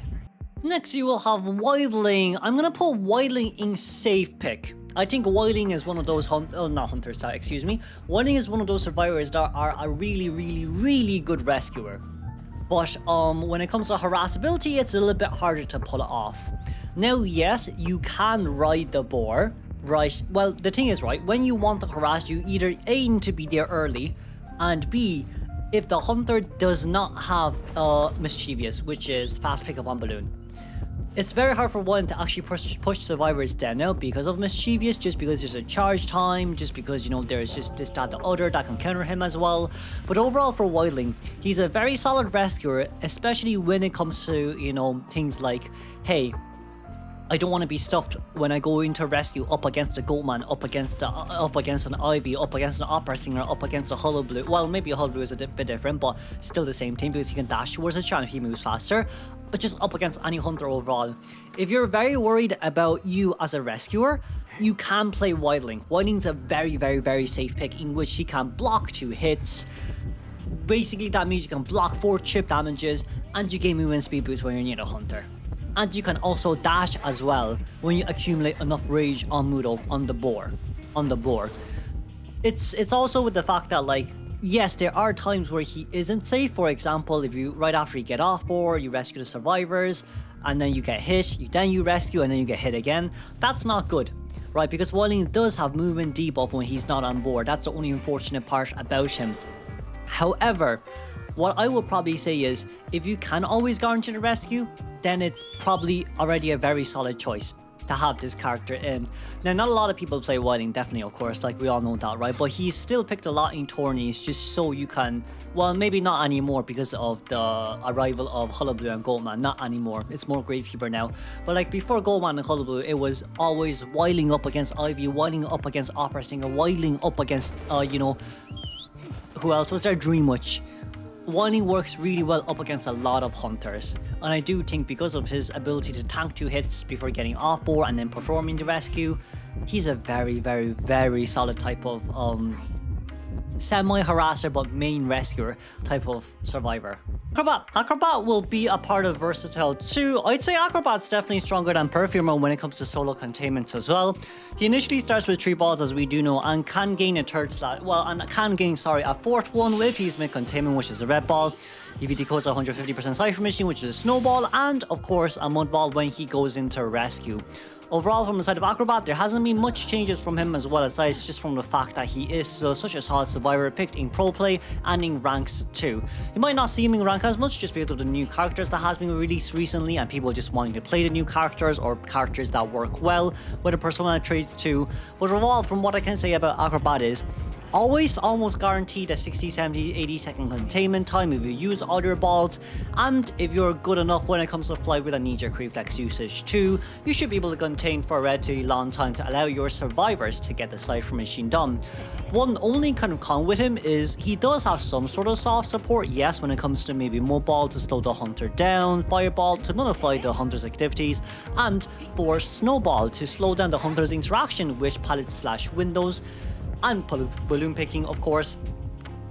Next you will have Wildling. I'm gonna put Wildling in safe pick. I think Wildling is one of those Wildling is one of those survivors that are a really good rescuer. But when it comes to harassability, it's a little bit harder to pull it off. Now, yes, you can ride the boar, right? Well, the thing is, right, when you want to harass, you either aim to be there early, and B, if the hunter does not have Mischievous, which is fast pickup on balloon. It's very hard for one to actually push survivors down now because of Mischievous, just because there's a charge time, just because, there's just this, that, the other that can counter him as well. But overall for Wildling, he's a very solid rescuer, especially when it comes to, things like, hey, I don't want to be stuffed when I go into rescue up against a Goatman, up against an Ivy, up against an Opera Singer, up against a Hollow Blue. Well, maybe a Hollow Blue is a bit different, but still the same thing because he can dash towards the channel if he moves faster. just up against any hunter overall. If you're very worried about you as a rescuer, you can play Wildling. Wildling's a very safe pick in which he can block 2 hits. Basically, that means you can block 4 chip damages and you gain movement speed boost when you're near the hunter. And you can also dash as well when you accumulate enough rage on Mudo on the board. It's also with the fact that, like, yes, there are times where he isn't safe. For example, if you right after you get off board, you rescue the survivors, and then you get hit, then you rescue, and then you get hit again. That's not good, right? Because Wildling does have movement debuff when he's not on board. That's the only unfortunate part about him. However, what I would probably say is, if you can always guarantee the rescue, then it's probably already a very solid choice to have this character in. Now, not a lot of people play Wildling, definitely, of course, like we all know that, right? But he's still picked a lot in tourneys just so you can, well, maybe not anymore because of the arrival of Hullabaloo and Goldman, not anymore. It's more Gravekeeper now. But like before Goldman and Hullabaloo, it was always Wildling up against Ivy, Wildling up against Opera Singer, Wildling up against, you know, who else was there? Dreamwitch. Wildling works really well up against a lot of hunters, and I do think because of his ability to tank 2 hits before getting off board and then performing the rescue, he's a very solid type of semi-harasser but main rescuer type of survivor. Acrobat will be a part of Versatile too. I'd say Acrobat's definitely stronger than Perfumer when it comes to solo containments as well. He initially starts with 3 balls, as we do know, and can gain a 3rd slot. Well, and can gain, sorry, a 4th one if he's mid-containment, which is a red ball. If he decodes a 150% Cypher Machine, which is a snowball, and of course a mud ball when he goes into rescue. Overall, from the side of Acrobat, there hasn't been much changes from him as well, aside just from the fact that he is still such a solid survivor picked in pro play and in ranks too. You might not see him in rank as much just because of the new characters that has been released recently and people just wanting to play the new characters or characters that work well with the persona traits too. But overall, from what I can say about Acrobat is, always almost guaranteed a 60, 70, 80 second containment time if you use all your balls, and if you're good enough when it comes to fly with a knee-jerk reflex usage too, you should be able to contain for a relatively long time to allow your survivors to get the Cypher Machine done. One only kind of con with him is he does have some sort of soft support, yes, when it comes to maybe Mud Ball to slow the hunter down, Fireball to nullify the hunter's activities, and for Snowball to slow down the hunter's interaction with pallets/windows, and balloon picking, of course.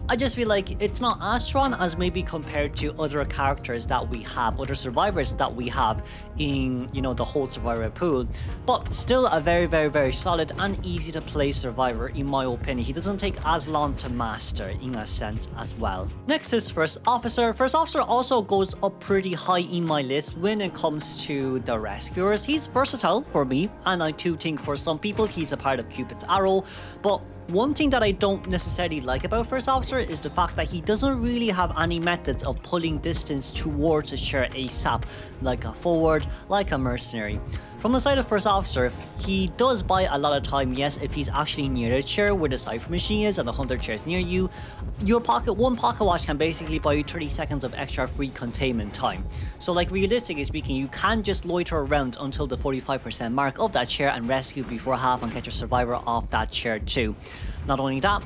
I just feel like it's not as strong as maybe compared to other characters that we have, other survivors that we have in, you know, the whole survivor pool, but still a very solid and easy to play survivor in my opinion. He doesn't take as long to master in a sense as well. Next is First Officer. First Officer also goes up pretty high in my list when it comes to the rescuers. He's versatile for me, and I too think for some people he's a part of Cupid's arrow, but one thing that I don't necessarily like about First Officer is the fact that he doesn't really have any methods of pulling distance towards a chair ASAP, like a forward, like a mercenary. From the side of First Officer, he does buy a lot of time, yes, if he's actually near the chair where the Cypher Machine is and the hunter chair is near you. One pocket watch can basically buy you 30 seconds of extra free containment time. So like realistically speaking, you can just loiter around until the 45% mark of that chair and rescue before half and get your survivor off that chair too. Not only that,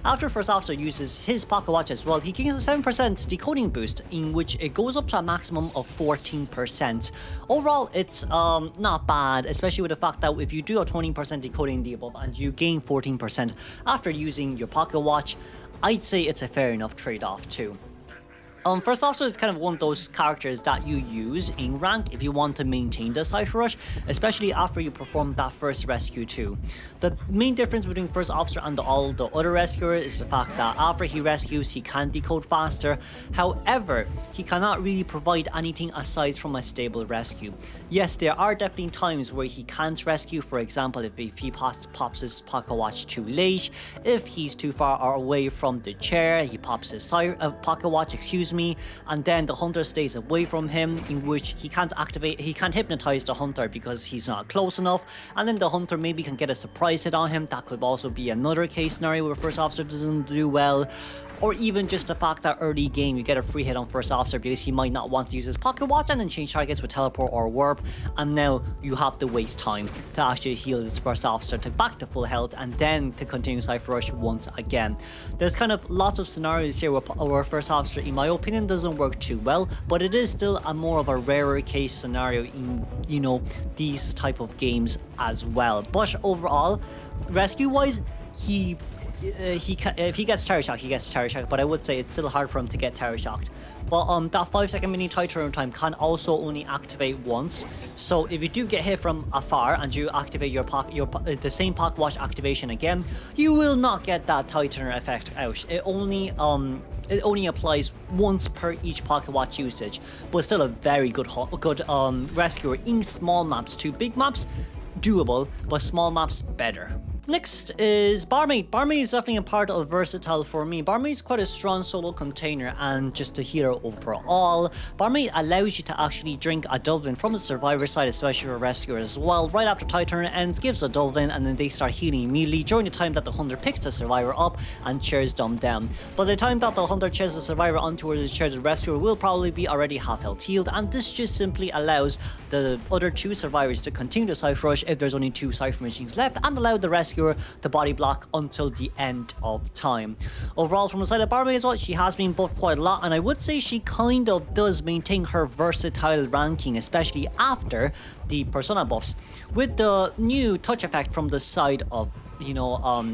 after First Officer uses his pocket watch as well, he gains a 7% decoding boost, in which it goes up to a maximum of 14%. Overall, it's not bad, especially with the fact that if you do a 20% decoding debuff and you gain 14% after using your pocket watch, I'd say it's a fair enough trade-off too. First Officer is kind of one of those characters that you use in rank if you want to maintain the Cypher Rush, especially after you perform that first rescue too. The main difference between First Officer and all the other rescuers is the fact that after he rescues, he can decode faster. However, he cannot really provide anything aside from a stable rescue. Yes, there are definitely times where he can't rescue, for example, if he pops his pocket watch too late, if he's too far away from the chair, he pops his pocket watch, and then the hunter stays away from him, in which he can't hypnotize the hunter because he's not close enough, and then the hunter maybe can get a surprise hit on him. That could also be another case scenario where First Officer doesn't do well. Or even just the fact that early game you get a free hit on First Officer because he might not want to use his pocket watch and then change targets with teleport or warp, and now you have to waste time to actually heal this First Officer to back to full health and then to continue Cypher Rush once again. There's kind of lots of scenarios here where First Officer, in my opinion, opinion, doesn't work too well, but it is still a more of a rarer case scenario in, you know, these type of games as well. But overall, rescue-wise, if he gets tower shocked, he gets tower shocked, but I would say it's still hard for him to get tower shocked. But that 5-second mini tie turn time can also only activate once. So if you do get hit from afar and you activate the same pocket watch activation again, you will not get that tie turner effect out. It only applies once per each pocket watch usage, but still a very good rescuer in small maps. To big maps, doable, but small maps, better. Next is Barmaid. Barmaid is definitely a part of versatile for me. Barmaid is quite a strong solo container and just a hero overall. Barmaid allows you to actually drink a Dublin from the survivor side, especially for rescuers as well. Right after tie turn ends, gives a Dublin, and then they start healing immediately during the time that the hunter picks the survivor up and cheers them down. By the time that the hunter cheers the survivor onto where the cheers the rescuer will probably be already half health healed, and this just simply allows the other two survivors to continue the Cypher Rush if there's only 2 Cypher machines left, and allow the rescuer the body block until the end of time. Overall, from the side of Barmaid as well, she has been buffed quite a lot, and I would say she kind of does maintain her versatile ranking, especially after the persona buffs. With the new touch effect from the side of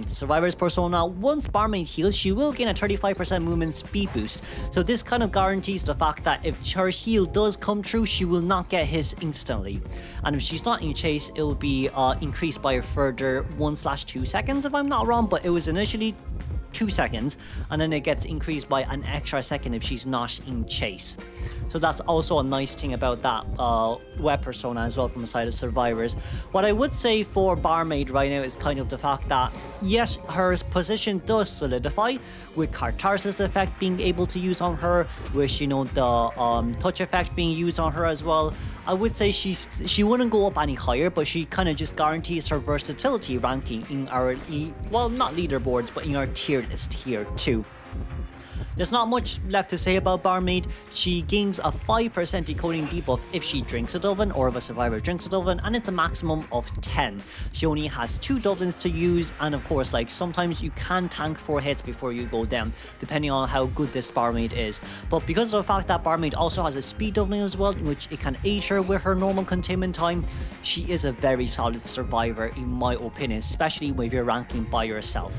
Survivor's persona, once Barmaid heals, she will gain a 35% movement speed boost. So this kind of guarantees the fact that if her heal does come true, she will not get hit instantly. And if she's not in chase, it will be increased by a further 1/2 seconds, if I'm not wrong, but it was initially 2 seconds, and then it gets increased by an extra second if she's not in chase. So that's also a nice thing about that web persona as well from the side of survivors. What I would say for Barmaid right now is kind of the fact that yes, her position does solidify with Catharsis effect being able to use on her, with the touch effect being used on her as well. I would say she wouldn't go up any higher, but she kind of just guarantees her versatility ranking in our, well, not leaderboards, but in our tier list here too. There's not much left to say about Barmaid. She gains a 5% decoding debuff if she drinks a Dublin, or if a survivor drinks a Dublin, and it's a maximum of 10. She only has 2 Dublins to use, and of course, like, sometimes you can tank 4 hits before you go down, depending on how good this Barmaid is. But because of the fact that Barmaid also has a speed Dublin as well, in which it can aid her with her normal containment time, she is a very solid survivor in my opinion, especially if you're ranking by yourself.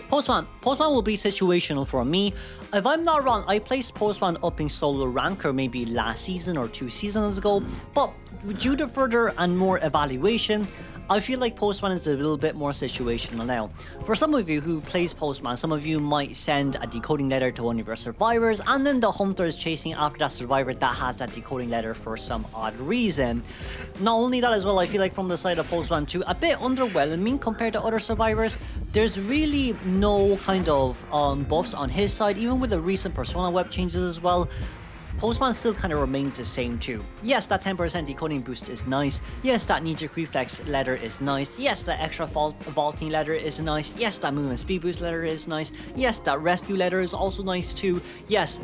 Postman will be situational for me. If I'm not wrong, I placed Postman up in solo rank, or maybe last season or 2 seasons ago, but due to further and more evaluation, I feel like Postman is a little bit more situational now. For some of you who plays Postman, some of you might send a decoding letter to one of your survivors, and then the hunter is chasing after that survivor that has that decoding letter for some odd reason. Not only that as well, I feel like from the side of Postman too, a bit underwhelming compared to other survivors. There's really no kind of buffs on his side, even with the recent persona web changes as well. Postman still kind of remains the same too. Yes, that 10% decoding boost is nice. Yes, that knee-jerk reflex letter is nice. Yes, that extra vaulting letter is nice. Yes, that movement speed boost letter is nice. Yes, that rescue letter is also nice too. Yes,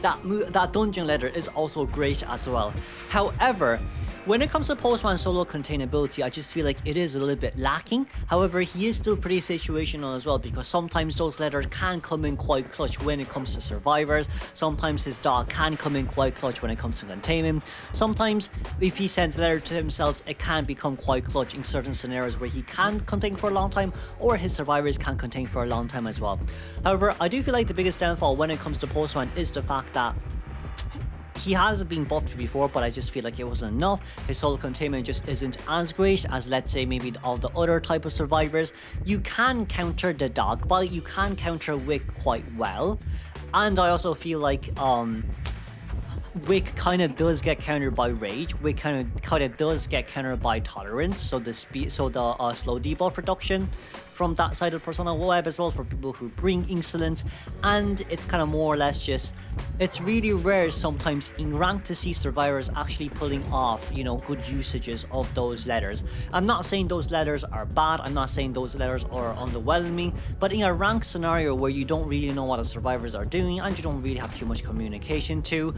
that dungeon letter is also great as well. However, when it comes to Postman solo containability, I just feel like it is a little bit lacking. However, he is still pretty situational as well, because sometimes those letters can come in quite clutch when it comes to survivors. Sometimes his dog can come in quite clutch when it comes to containment. Sometimes if he sends a letter to himself, it can become quite clutch in certain scenarios where he can contain for a long time, or his survivors can contain for a long time as well. However, I do feel like the biggest downfall when it comes to Postman is the fact that he has been buffed before, but I just feel like it wasn't enough. His solo containment just isn't as great as, let's say, maybe all the other type of survivors. You can counter the dog bite, you can counter Wick quite well, and I also feel like Wick kind of does get countered by Rage. Wick kind of does get countered by Tolerance, so the slow debuff reduction from that side of Persona web as well, for people who bring Insolence. And it's kind of more or less just, it's really rare sometimes in rank to see survivors actually pulling off, good usages of those letters. I'm not saying those letters are bad, I'm not saying those letters are underwhelming, but in a rank scenario where you don't really know what the survivors are doing and you don't really have too much communication to,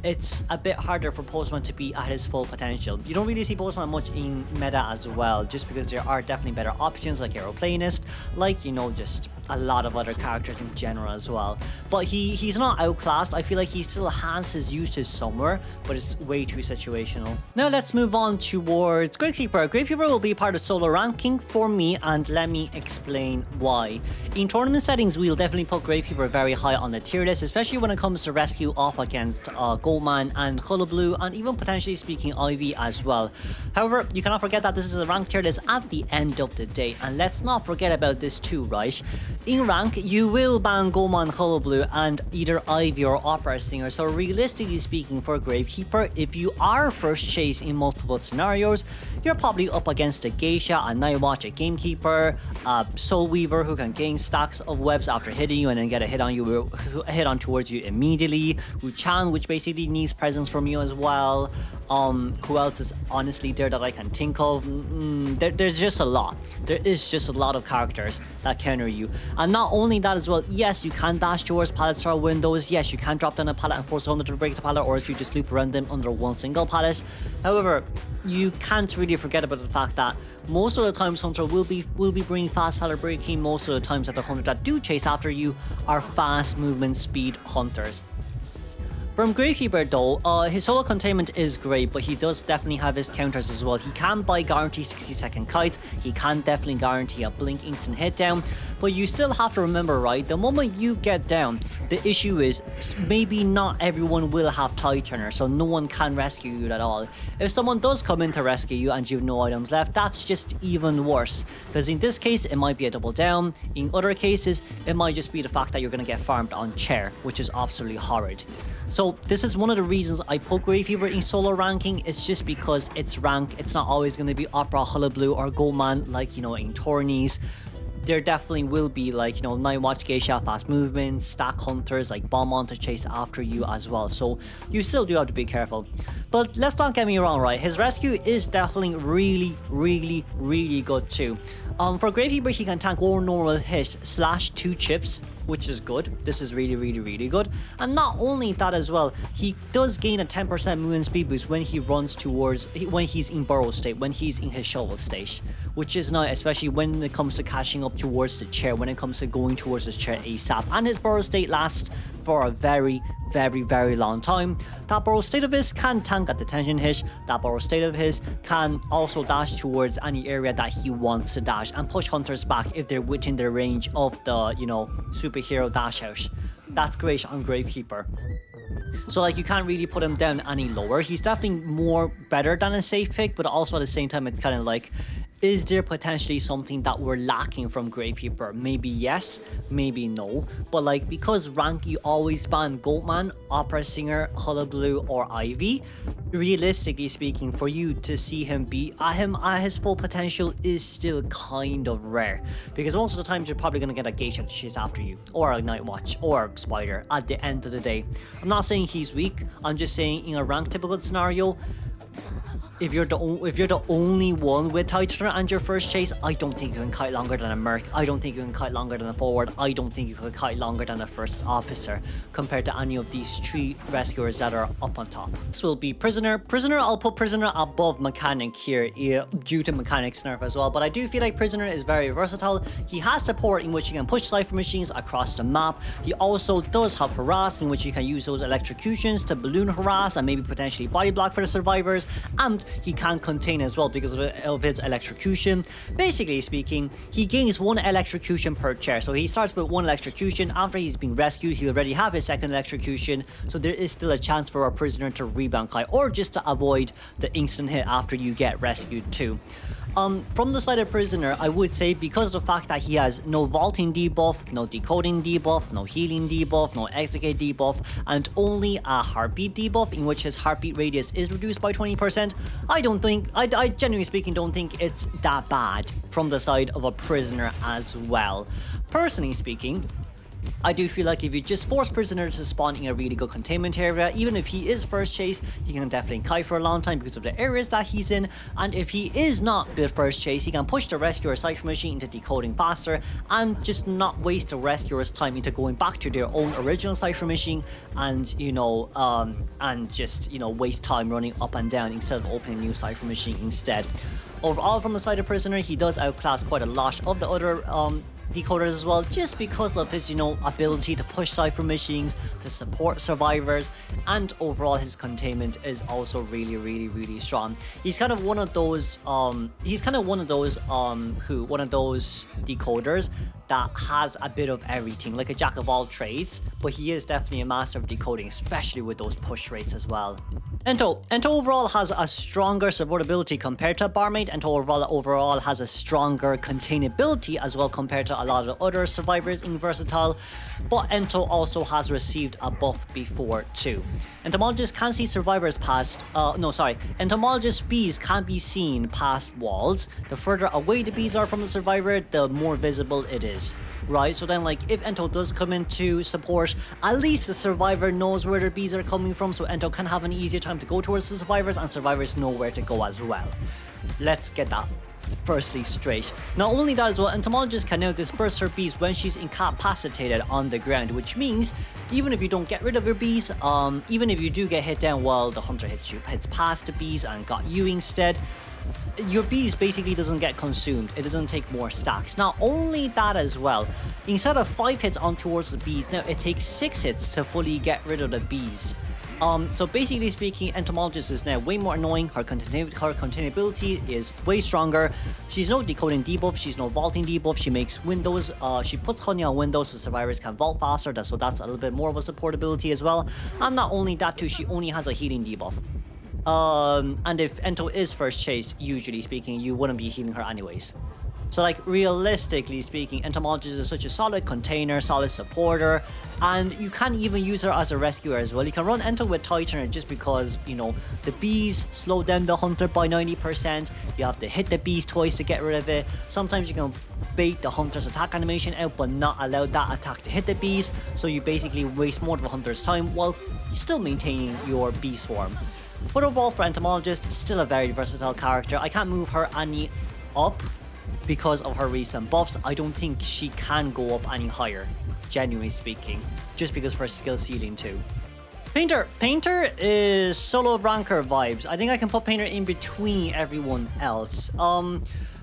it's a bit harder for Postman to be at his full potential. You don't really see Postman much in meta as well, just because there are definitely better options like Aeroplanist, Aeroplanist, like, you know, just a lot of other characters in general as well. But he's not outclassed. I feel like he still has his uses somewhere, but it's way too situational. Now let's move on towards Gravekeeper. Gravekeeper will be part of solo ranking for me, and let me explain why. In tournament settings, we'll definitely put Gravekeeper very high on the tier list, especially when it comes to rescue up against Goldman and Hullabaloo, and even potentially speaking Ivy as well. However, you cannot forget that this is a ranked tier list at the end of the day, and let's not forget about this too, right? In rank, you will ban Goldman, Hullabaloo, and either Ivy or Opera Singer, so realistically speaking for Gravekeeper, if you are first chase in multiple scenarios, you're probably up against a Geisha, a Nightwatch, a Gamekeeper, a Soul Weaver who can gain stacks of webs after hitting you and then get a hit on towards you immediately, Wuchan, which basically needs presence from you as well. Who else is honestly there that I can think of? There's just a lot. There is just a lot of characters that counter you. And not only that as well, yes, you can dash towards pallet star windows, yes, you can drop down a pallet and force a Hunter to break the pallet, or if you just loop around them under one single pallet. However, you can't really forget about the fact that most of the times Hunter will be bringing fast pallet breaking. Most of the times that the Hunter that do chase after you are fast movement speed Hunters. From Gravekeeper though, his solo containment is great, but he does definitely have his counters as well. He can buy guarantee 60-second kites, he can definitely guarantee a blink instant hit down, but you still have to remember, right, the moment you get down, the issue is maybe not everyone will have Tide Turner, so no one can rescue you at all. If someone does come in to rescue you and you have no items left, that's just even worse, because in this case it might be a double down, in other cases it might just be the fact that you're going to get farmed on chair, which is absolutely horrid. So this is one of the reasons I put Gravekeeper in solo ranking. It's just because it's rank. It's not always going to be Opera, Hullabaloo, or Goldman like, you know, in tourneys. There definitely will be, like, you know, Nightwatch, Geisha, fast movement, stack Hunters like Bombon to chase after you as well. So you still do have to be careful. But let's not get me wrong, right? His rescue is definitely really good too. For Gravekeeper, he can tank 1 normal hit / 2 chips, which is good. This is really good. And not only that as well, he does gain a 10% movement speed boost when he runs towards, when he's in burrow state, when he's in his shovel state, which is nice, especially when it comes to catching up towards the chair, when it comes to going towards the chair ASAP. And his burrow state lasts for a very long time. That burrow state of his can tank a detention hit. That burrow state of his can also dash towards any area that he wants to dash and push Hunters back if they're within the range of the, you know, superhero dash out. That's great on Gravekeeper. So like, you can't really put him down any lower. He's definitely more better than a safe pick, but also at the same time it's kind of like, is there potentially something that we're lacking from Gravekeeper? Maybe yes, maybe no. But like, because rank you always ban Goldman, Opera Singer, Hullabaloo, or Ivy, realistically speaking, for you to see him be at his full potential is still kind of rare. Because most of the times you're probably going to get a Geisha to chase after you, or a Nightwatch, or a Spider at the end of the day. I'm not saying he's weak, I'm just saying in a rank typical scenario, if you're the only one with Titan and your first chase, I don't think you can kite longer than a Merc. I don't think you can kite longer than a Forward. I don't think you can kite longer than a First Officer compared to any of these 3 rescuers that are up on top. This will be Prisoner. I'll put Prisoner above Mechanic here due to Mechanic's nerf as well, but I do feel like Prisoner is very versatile. He has support in which you can push Cypher Machines across the map. He also does have Harass, in which you can use those electrocutions to balloon harass and maybe potentially body block for the survivors, and he can contain as well because of his electrocution. Basically speaking, he gains 1 electrocution per chair, so he starts with 1 electrocution. After he's been rescued, he already have his 2nd electrocution, so there is still a chance for a prisoner to rebound kite, or just to avoid the instant hit after you get rescued too. From the side of Prisoner, I would say, because of the fact that he has no vaulting debuff, no decoding debuff, no healing debuff, no execute debuff, and only a heartbeat debuff in which his heartbeat radius is reduced by 20%, I genuinely speaking don't think it's that bad from the side of a Prisoner as well. Personally speaking, I do feel like if you just force Prisoner to spawn in a really good containment area, even if he is first chase, he can definitely kite for a long time because of the areas that he's in. And if he is not the first chase, he can push the rescuer Cypher Machine into decoding faster and just not waste the rescuer's time into going back to their own original Cypher Machine and, you know, waste time running up and down instead of opening a new Cypher Machine instead. Overall, from the side of Prisoner, he does outclass quite a lot of the other decoders as well, just because of his, ability to push cipher machines, to support survivors, and overall his containment is also really, really, really strong. He's kind of one of those decoders that has a bit of everything, like a jack of all trades, but he is definitely a master of decoding, especially with those push rates as well. Ento overall has a stronger supportability compared to Barmaid. Ento overall has a stronger containability as well compared to a lot of other survivors in Versatile, but Ento also has received a buff before too. Entomologist can see survivors past, Entomologist bees can be seen past walls. The further away the bees are from the survivor, the more visible it is. Right, so then like if Ento does come into support, at least the survivor knows where their bees are coming from, so Ento can have an easier time to go towards the survivors, and survivors know where to go as well. Let's get that firstly straight. Not only that as well, Entomologist can now disperse her bees when she's incapacitated on the ground, which means even if you don't get rid of your bees, even if you do get hit down while the hunter hits past the bees and got you instead, your bees basically doesn't get consumed. It doesn't take more stacks. Not only that as well, instead of 5 hits on towards the bees, now it takes 6 hits to fully get rid of the bees. So basically speaking, Entomologist is now way more annoying. Her containability is way stronger. She's no decoding debuff, she's no vaulting debuff. She makes windows, she puts honey on windows so survivors can vault faster, so that's a little bit more of a supportability as well. And not only that too, she only has a healing debuff. And if Ento is first chase, usually speaking, you wouldn't be healing her anyways. So like realistically speaking, Entomologist is such a solid container, solid supporter, and you can even use her as a rescuer as well. You can run Ento with Tightener just because, the bees slow down the hunter by 90%. You have to hit the bees twice to get rid of it. Sometimes you can bait the hunter's attack animation out but not allow that attack to hit the bees, so you basically waste more of the hunter's time while still maintaining your bee swarm. But overall for Entomologist, still a very versatile character. I can't move her any up because of her recent buffs. I don't think she can go up any higher, genuinely speaking, just because of her skill ceiling too. Painter is solo ranker vibes. I think I can put Painter in between everyone else.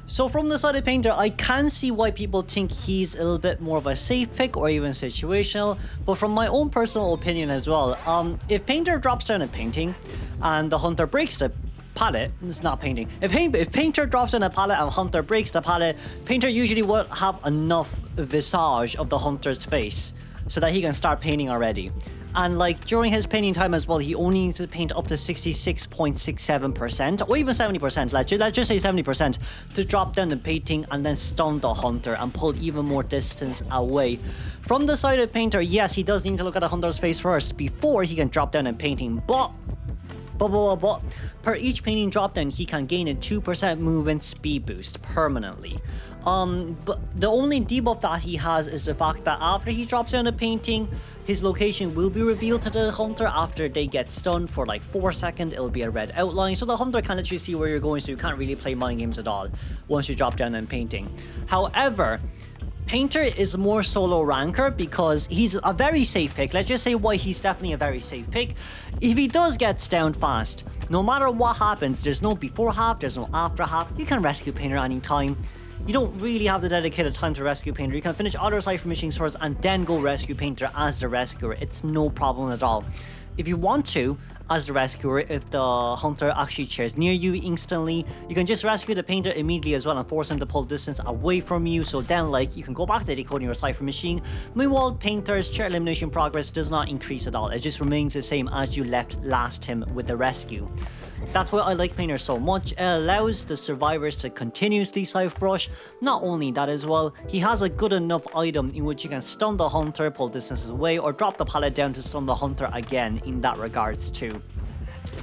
So from the side of Painter, I can see why people think he's a little bit more of a safe pick or even situational, but from my own personal opinion as well, if Painter drops down a painting and the hunter breaks the palette, it's not painting. If Painter drops in a palette and Hunter breaks the palette, Painter usually will have enough visage of the hunter's face so that he can start painting already. And like during his painting time as well, he only needs to paint up to 66.67% or even 70%, let's just say 70%, to drop down the painting and then stun the hunter and pull even more distance away. From the side of Painter, yes, he does need to look at the hunter's face first before he can drop down a painting, but per each painting drop down, he can gain a 2% movement speed boost permanently. But the only debuff that he has is the fact that after he drops down a painting, his location will be revealed to the hunter after they get stunned for like 4 seconds. It'll be a red outline, so the hunter can literally see where you're going, so you can't really play mind games at all once you drop down a painting. However, Painter is more solo ranker because he's a very safe pick. Let's just say why he's definitely a very safe pick. If he does get down fast, no matter what happens, there's no before half, there's no after half. You can rescue Painter anytime. You don't really have the dedicated time to rescue Painter. You can finish other cipher machines first and then go rescue Painter as the rescuer. It's no problem at all. If you want to, as the rescuer, if the hunter actually cheers near you instantly, you can just rescue the Painter immediately as well and force him to pull distance away from you, so then like you can go back to decoding your cipher machine. Meanwhile, Painter's chair elimination progress does not increase at all. It just remains the same as you left last him with the rescue. That's why I like Painter so much. It allows the survivors to continuously cipher rush. Not only that as well, he has a good enough item in which you can stun the hunter, pull distances away, or drop the pallet down to stun the hunter again in that regards too.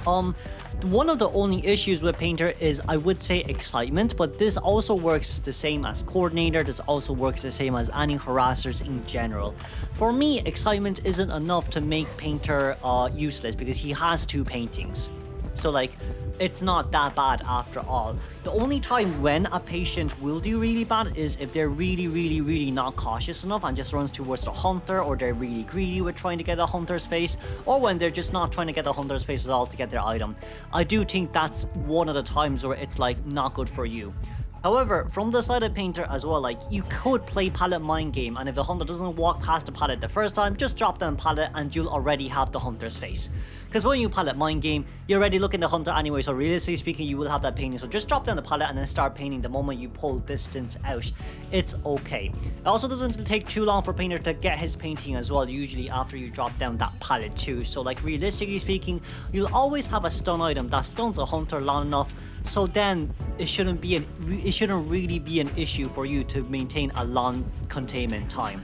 One of the only issues with Painter is, I would say, excitement, but this also works the same as Coordinator. This also works the same as any harassers in general. For me, excitement isn't enough to make Painter useless because he has 2 paintings. So like, it's not that bad after all. The only time when a patient will do really bad is if they're really not cautious enough and just runs towards the hunter, or they're really greedy with trying to get a hunter's face, or when they're just not trying to get the hunter's face at all to get their item. I do think that's one of the times where it's like not good for you. However, from the side of Painter as well, like, you could play pallet mind game, and if the hunter doesn't walk past the pallet the first time, just drop them pallet and you'll already have the hunter's face. Because when you pallet mind game, you're already looking at the hunter anyway, so realistically speaking, you will have that painting. So just drop down the pallet and then start painting the moment you pull distance out. It's okay. It also doesn't take too long for Painter to get his painting as well, usually after you drop down that pallet too. So like, realistically speaking, you'll always have a stun item that stuns a hunter long enough, so then it shouldn't really be an issue for you to maintain a long containment time.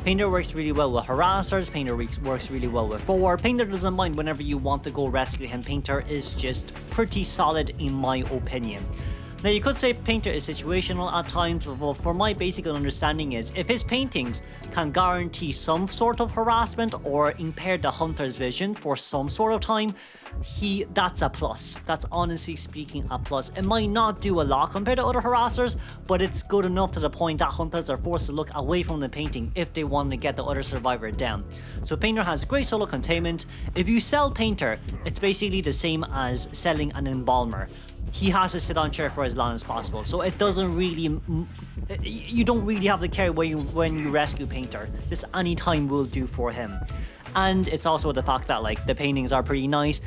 Painter works really well with harassers, Painter works really well with forward. Painter doesn't mind whenever you want to go rescue him. Painter is just pretty solid in my opinion. Now you could say Painter is situational at times, but for my basic understanding is, if his paintings can guarantee some sort of harassment or impair the hunter's vision for some sort of time, that's a plus. That's honestly speaking a plus. It might not do a lot compared to other harassers, but it's good enough to the point that hunters are forced to look away from the painting if they want to get the other survivor down. So Painter has great solo containment. If you sell Painter, it's basically the same as selling an Embalmer. He has to sit on chair for as long as possible, so it doesn't really, you don't really have to care when you rescue Painter. Just any time will do for him. And it's also the fact that like, the paintings are pretty nice.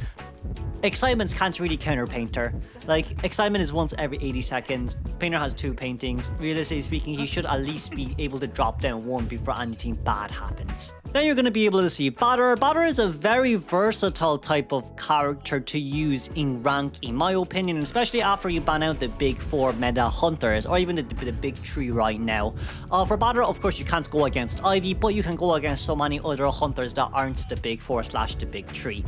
Excitements can't really counter Painter. Like, Excitement is once every 80 seconds. Painter has 2 paintings. Realistically speaking, he should at least be able to drop down 1 before anything bad happens. Then you're going to be able to see Batter. Batter is a very versatile type of character to use in rank, in my opinion, especially after you ban out the big 4 meta hunters, or even the big 3 right now. For Batter, of course, you can't go against Ivy, but you can go against so many other hunters that aren't the big 4 / the big 3.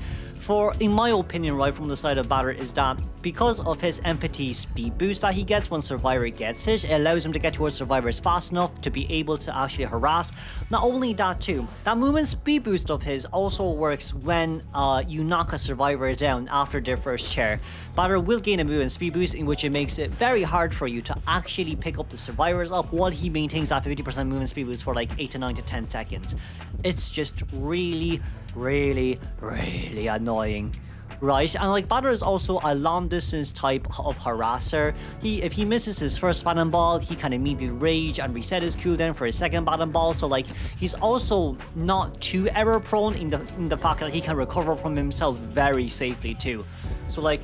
In my opinion, right from the side of Batter, is that because of his empathy speed boost that he gets when Survivor gets it allows him to get towards survivors fast enough to be able to actually harass. Not only that too, that movement speed boost of his also works when you knock a survivor down after their first chair. Batter will gain a movement speed boost, in which it makes it very hard for you to actually pick up the survivors up while he maintains that 50% movement speed boost for like 8 to 9 to 10 seconds. It's just really annoying. Right, and like, Batter is also a long distance type of harasser. If he misses his first Baton Ball, he can immediately rage and reset his cooldown for his second Baton Ball. So like, he's also not too error prone in the fact that he can recover from himself very safely too. So like,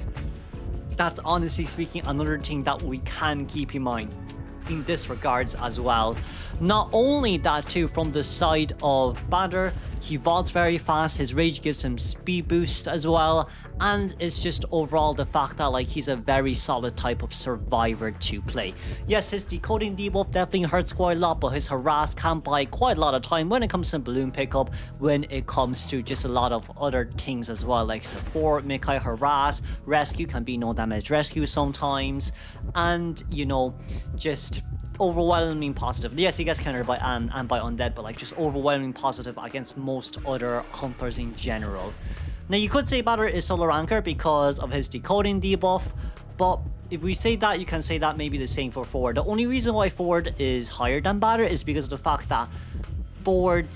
that's honestly speaking another thing that we can keep in mind in this regards as well. Not only that too, from the side of Batter, he vaults very fast, his rage gives him speed boost as well, and it's just overall the fact that like, he's a very solid type of survivor to play. Yes, his decoding debuff definitely hurts quite a lot, but his harass can buy quite a lot of time when it comes to balloon pickup, when it comes to just a lot of other things as well, like support, Mikai harass, rescue can be no damage rescue sometimes, and you know, just overwhelming positive. Yes, he gets countered by and by undead, but like, just overwhelming positive against most other hunters in general. Now you could say Batter is solo ranker because of his decoding debuff, but if we say that, you can say that maybe the same for Forward. The only reason why Forward is higher than Batter is because of the fact that Forward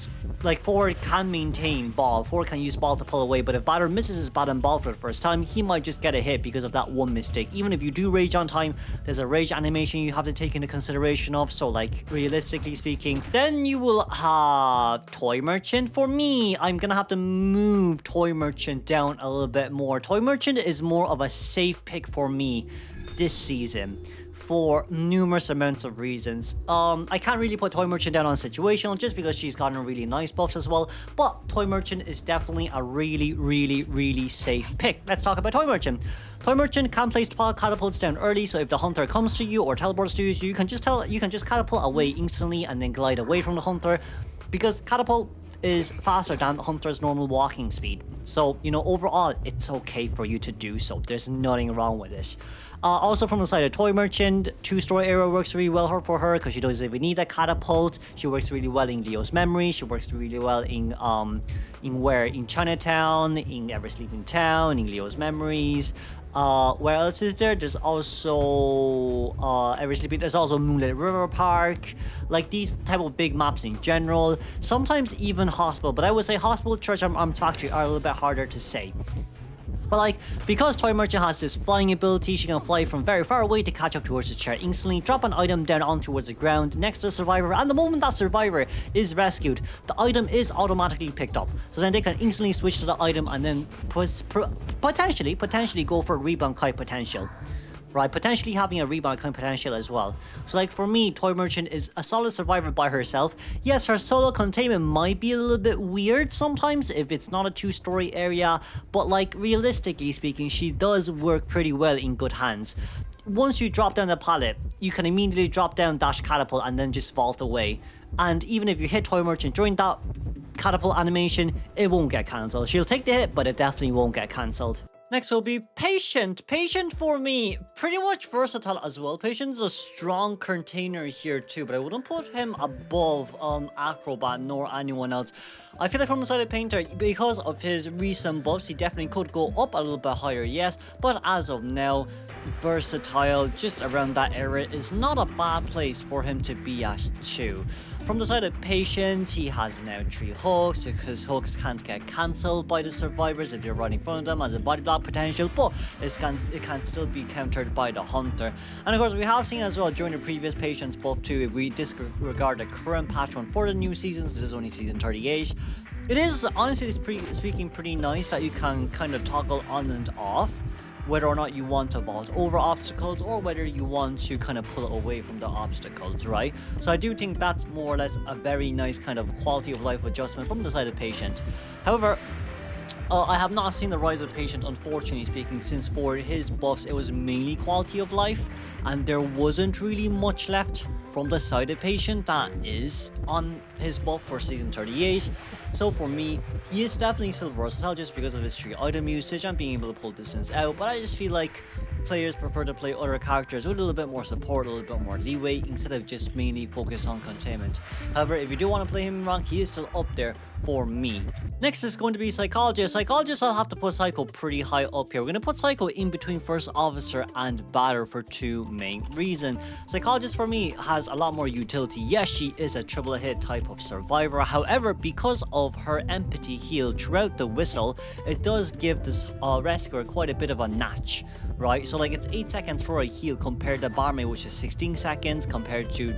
can maintain ball. Forward can use ball to pull away, but if Batter misses his Baton Ball for the first time, he might just get a hit because of that one mistake. Even if you do rage on time, there's a rage animation you have to take into consideration of, so like, realistically speaking. Then you will have Toy Merchant. For me, I'm gonna have to move Toy Merchant down a little bit more. Toy Merchant is more of a safe pick for me this season, for numerous amounts of reasons. I can't really put Toy Merchant down on situational just because she's gotten really nice buffs as well, but Toy Merchant is definitely a really safe pick. Let's talk about Toy Merchant. Toy Merchant can place catapults down early, so if the hunter comes to you or teleports to you, you can just catapult away instantly and then glide away from the hunter, because catapult is faster than the hunter's normal walking speed. So, you know, overall, it's okay for you to do so. There's nothing wrong with it. Also from the side of Toy Merchant, 2-story area works really well for her because she doesn't even need a catapult. She works really well in Leo's Memory. She works really well in Chinatown, in Ever Sleeping Town, in Leo's Memories. Where else is there? There's also Ever Sleeping. There's also Moonlit River Park. Like these type of big maps in general. Sometimes even Hospital, but I would say Hospital, Church, Arms Factory are a little bit harder to say. But like, because Toy Merchant has this flying ability, she can fly from very far away to catch up towards the chair instantly, drop an item down on towards the ground next to the survivor, and the moment that survivor is rescued, the item is automatically picked up. So then they can instantly switch to the item and then potentially go for rebound kite potential. Right, potentially having a rebound kind of potential as well. So like for me, Toy Merchant is a solid survivor by herself. Yes, her solo containment might be a little bit weird sometimes if it's not a 2-story area, but like realistically speaking, she does work pretty well in good hands. Once you drop down the pallet, you can immediately drop down dash catapult and then just vault away. And even if you hit Toy Merchant during that catapult animation, it won't get cancelled. She'll take the hit, but it definitely won't get cancelled. Next will be Patient. Patient for me, pretty much versatile as well. Patient is a strong container here too, but I wouldn't put him above Acrobat nor anyone else. I feel like from the side of Painter, because of his recent buffs, he definitely could go up a little bit higher, yes, but as of now, versatile, just around that area is not a bad place for him to be at too. From the side of Patient, he has now 3 hooks, because hooks can't get cancelled by the survivors if they're right in front of them as a body block potential, but it can still be countered by the Hunter. And of course, we have seen as well during the previous Patient's buff too, if we disregard the current patch one for the new seasons, this is only season 38, it is honestly speaking pretty nice that you can kind of toggle on and off whether or not you want to vault over obstacles or whether you want to kind of pull away from the obstacles, right? So I do think that's more or less a very nice kind of quality of life adjustment from the side of Patient. However, I have not seen the rise of Patient, unfortunately speaking, since for his buffs it was mainly quality of life and there wasn't really much left from the side of Patient that is on his buff for season 38. So for me, he is definitely still versatile just because of his 3 item usage and being able to pull distance out, but I just feel like players prefer to play other characters with a little bit more support, a little bit more leeway, instead of just mainly focused on containment. However, if you do want to play him in rank, he is still up there for me. Next is going to be Psychologist. Psychologist, I'll have to put Psycho pretty high up here. We're going to put Psycho in between First Officer and Batter for 2 main reasons. Psychologist for me has a lot more utility. Yes, she is a triple hit type of survivor. However, because of her empathy heal throughout the whistle, it does give this rescuer quite a bit of a notch, right? So like it's 8 seconds for a heal compared to Barmaid, which is 16 seconds compared to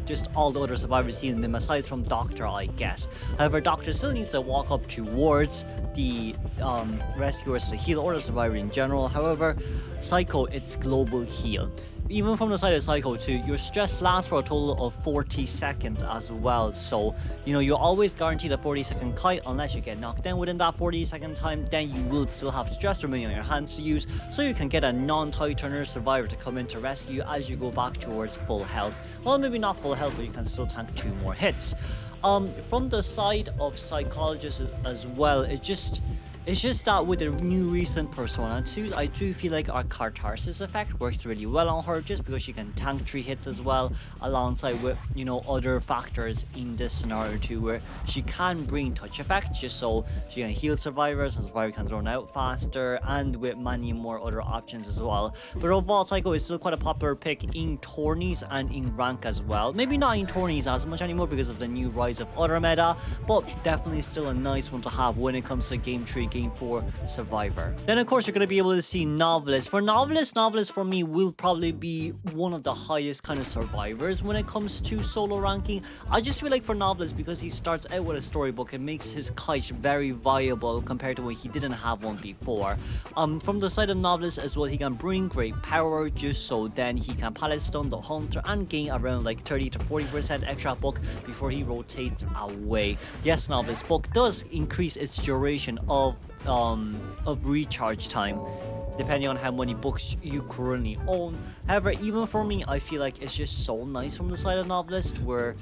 just all the other survivors healing them aside from Doctor, I guess. However, Doctor still needs to walk up towards the rescuers to heal or the survivor in general. However, Psycho, it's global heal. Even from the side of Psycho too, your stress lasts for a total of 40 seconds as well. So, you know, you're always guaranteed a 40-second kite unless you get knocked down within that 40-second time. Then you will still have stress remaining on your hands to use, so you can get a non-tie turner survivor to come in to rescue you as you go back towards full health. Well, maybe not full health, but you can still tank 2 more hits. From the side of Psychologist as well, it's just that with the new recent Persona 2s, I do feel like our Catharsis effect works really well on her just because she can tank 3 hits as well, alongside with, you know, other factors in this scenario too, where she can bring touch effects just so she can heal survivors and survivor can run out faster, and with many more other options as well. But overall, Psycho is still quite a popular pick in tourneys and in rank as well. Maybe not in tourneys as much anymore because of the new rise of other meta, but definitely still a nice one to have when it comes to game 3, game 4 survivor. Then of course you're going to be able to see Novelist. For Novelist for me will probably be one of the highest kind of survivors when it comes to solo ranking. I just feel like for Novelist, because he starts out with a storybook, it makes his kite very viable compared to when he didn't have one before. From the side of Novelist as well, he can bring great power just so then he can pallet stun the Hunter and gain around like 30 to 40% extra book before he rotates away. Yes, Novelist book does increase its duration of recharge time, depending on how many books you currently own. However, even for me, I feel like it's just so nice from the side of Novelist, where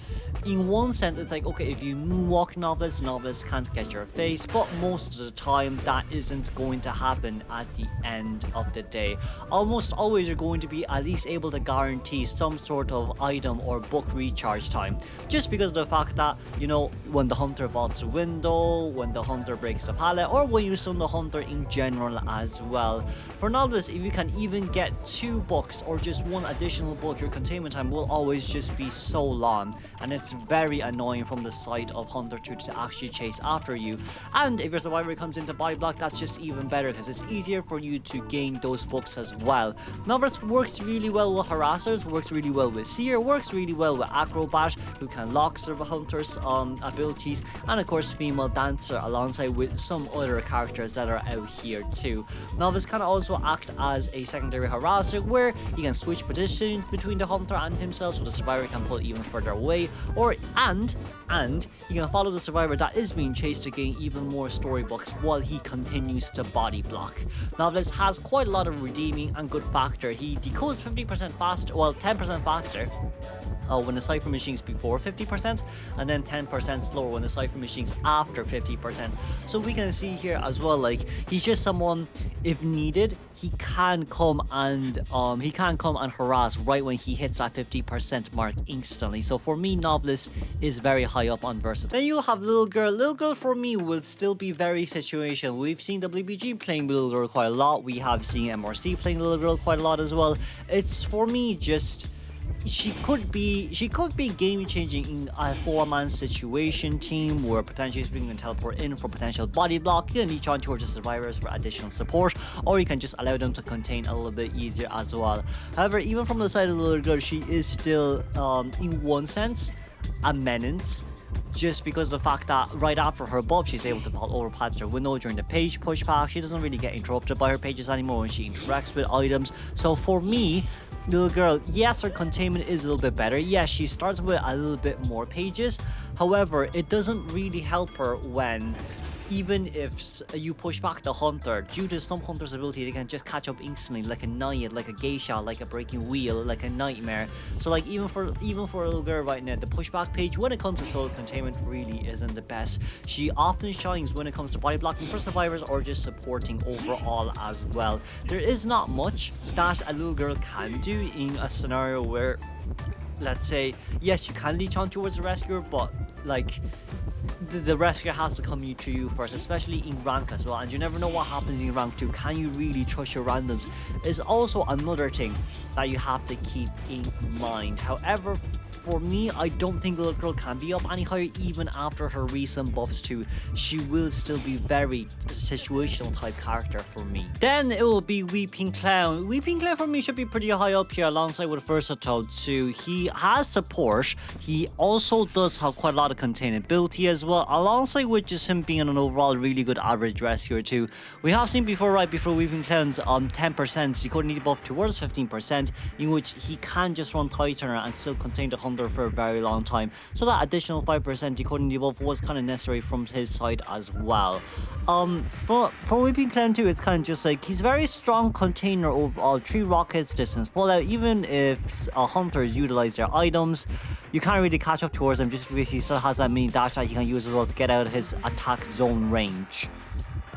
in one sense it's like, okay, if you moonwalk Novelist can't get your face, but most of the time that isn't going to happen at the end of the day. Almost always you're going to be at least able to guarantee some sort of item or book recharge time, just because of the fact that, you know, when the hunter vaults the window, when the hunter breaks the pallet, or when you stun the hunter in general as well. For Novelist, if you can even get 2 books or just 1 additional book, your containment time will always just be so long, and it's very annoying from the side of Hunter 2 to actually chase after you. And if your survivor comes into body block, that's just even better because it's easier for you to gain those books as well. Novelist works really well with harassers, works really well with Seer, works really well with Acrobat, who can lock server hunters abilities, and of course female dancer, alongside with some other characters that are out here too. Novelist can also act as a secondary harasser, where he can switch positions between the hunter and himself, so the survivor can pull even further away, or and he can follow the survivor that is being chased to gain even more storybooks while he continues to body block. Novelist has quite a lot of redeeming and good factor. He decodes 50% faster, well 10% faster when the cipher machine's before 50%, and then 10% slower when the cipher machine's after 50%. So we can see here as well, like, he's just someone, if needed, he can come and harass right when he hits that 50% mark instantly. So for me, Novelist is very high up on versatile. Then you'll have Little Girl. Little Girl for me will still be very situational. We've seen WBG playing Little Girl quite a lot. We have seen MRC playing Little Girl quite a lot as well. It's for me just, she could be game changing in a 4-man situation team, where potentially Spring can teleport in for potential body block. You can leech on towards the survivors for additional support, or you can just allow them to contain a little bit easier as well. However, even from the side of the Little Girl, she is still in one sense a menace, just because of the fact that right after her buff, she's able to vault over past her window during the page pushback. She doesn't really get interrupted by her pages anymore when she interacts with items. So for me, Little Girl, yes, her containment is a little bit better. Yes, she starts with a little bit more pages. However, it doesn't really help her when, even if you push back the hunter, due to some hunter's ability, they can just catch up instantly, like a Naiad, like a Geisha, like a Breaking Wheel, like a Nightmare. So like even for a Little Girl right now, the pushback page when it comes to solo containment really isn't the best. She often shines when it comes to body blocking for survivors or just supporting overall as well. There is not much that a Little Girl can do in a scenario where, let's say, yes, you can leech on towards the rescuer, but like, the rescuer has to come to you first, especially in rank as well, and you never know what happens in rank 2. Can you really trust your randoms is also another thing that you have to keep in mind. However, for me, I don't think Little Girl can be up any higher even after her recent buffs too. She will still be very situational type character for me. Then it will be Weeping Clown. Weeping Clown for me should be pretty high up here alongside with Versatile too. He has support. He also does have quite a lot of containability as well, alongside with just him being an overall really good average rescuer too. We have seen before, right before Weeping Clown's 10%, he could need buff towards 15%, in which he can just run Tightener and still contain the hunter for a very long time. So that additional 5% decoding debuff was kind of necessary from his side as well. For Weeping Clown too, it's kind of just like, he's very strong container overall, 3 rockets distance pull out. Even if hunters utilize their items, you can't really catch up towards him, just because he still has that mini dash that he can use as well to get out of his attack zone range.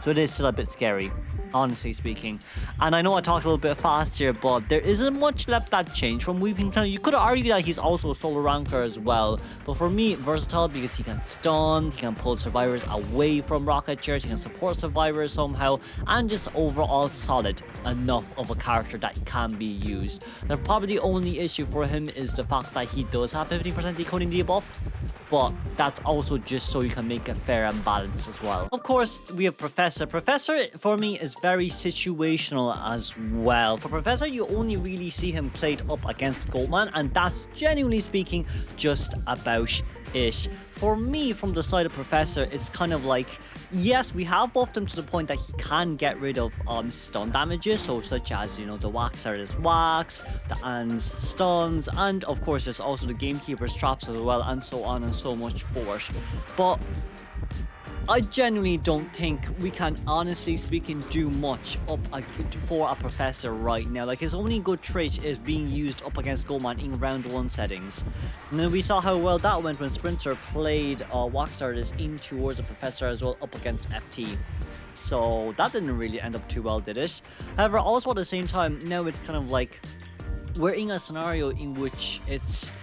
So it is still a bit scary, honestly speaking. And I know I talked a little bit fast here, but there isn't much left that changed from Weeping Clown. You could argue that he's also a solo ranker as well, but for me, versatile because he can stun, he can pull survivors away from rocket chairs, he can support survivors somehow, and just overall solid enough of a character that can be used. Now, probably the only issue for him is the fact that he does have 50% decoding debuff, but that's also just so you can make it fair and balanced as well. Of course, we have Professor. Professor, for me, is very situational as well. For Professor, you only really see him played up against Goatman, and that's, genuinely speaking, just about it. For me, from the side of Professor, it's kind of like, yes, we have buffed him to the point that he can get rid of stun damages, so such as, you know, the wax artist wax, the Anne's stuns, and of course there's also the Gamekeeper's traps as well, and so on and so much force. But I genuinely don't think we can, honestly speaking, do much for a professor right now. Like, his only good trait is being used up against Goldman in round 1 settings. And then we saw how well that went when Sprinter played Wax Artist in towards a professor as well up against FT. So that didn't really end up too well, did it? However, also at the same time, now it's kind of like we're in a scenario in which it's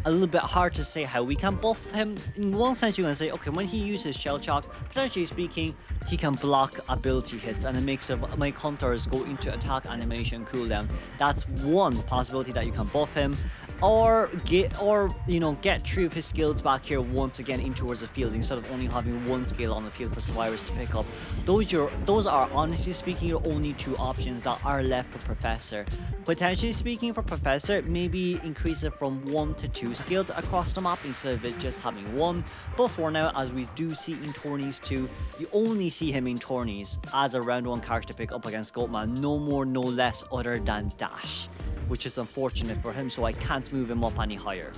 a little bit hard to say how we can buff him. In one sense, you can say, okay, when he uses Shell Shock, potentially speaking, he can block ability hits and it makes my counters go into attack animation cooldown. That's one possibility that you can buff him. Or get 3 of his skills back here once again in towards the field instead of only having 1 skill on the field for survivors to pick up. Those are honestly speaking your only 2 options that are left for Professor. Potentially speaking for Professor, maybe increase it from 1 to 2 skills across the map instead of it just having 1. But for now, as we do see in tourneys too, you only see him in tourneys as a round 1 character pick up against Goatman, no more no less other than Dash, which is unfortunate for him, so I can't move him up any higher.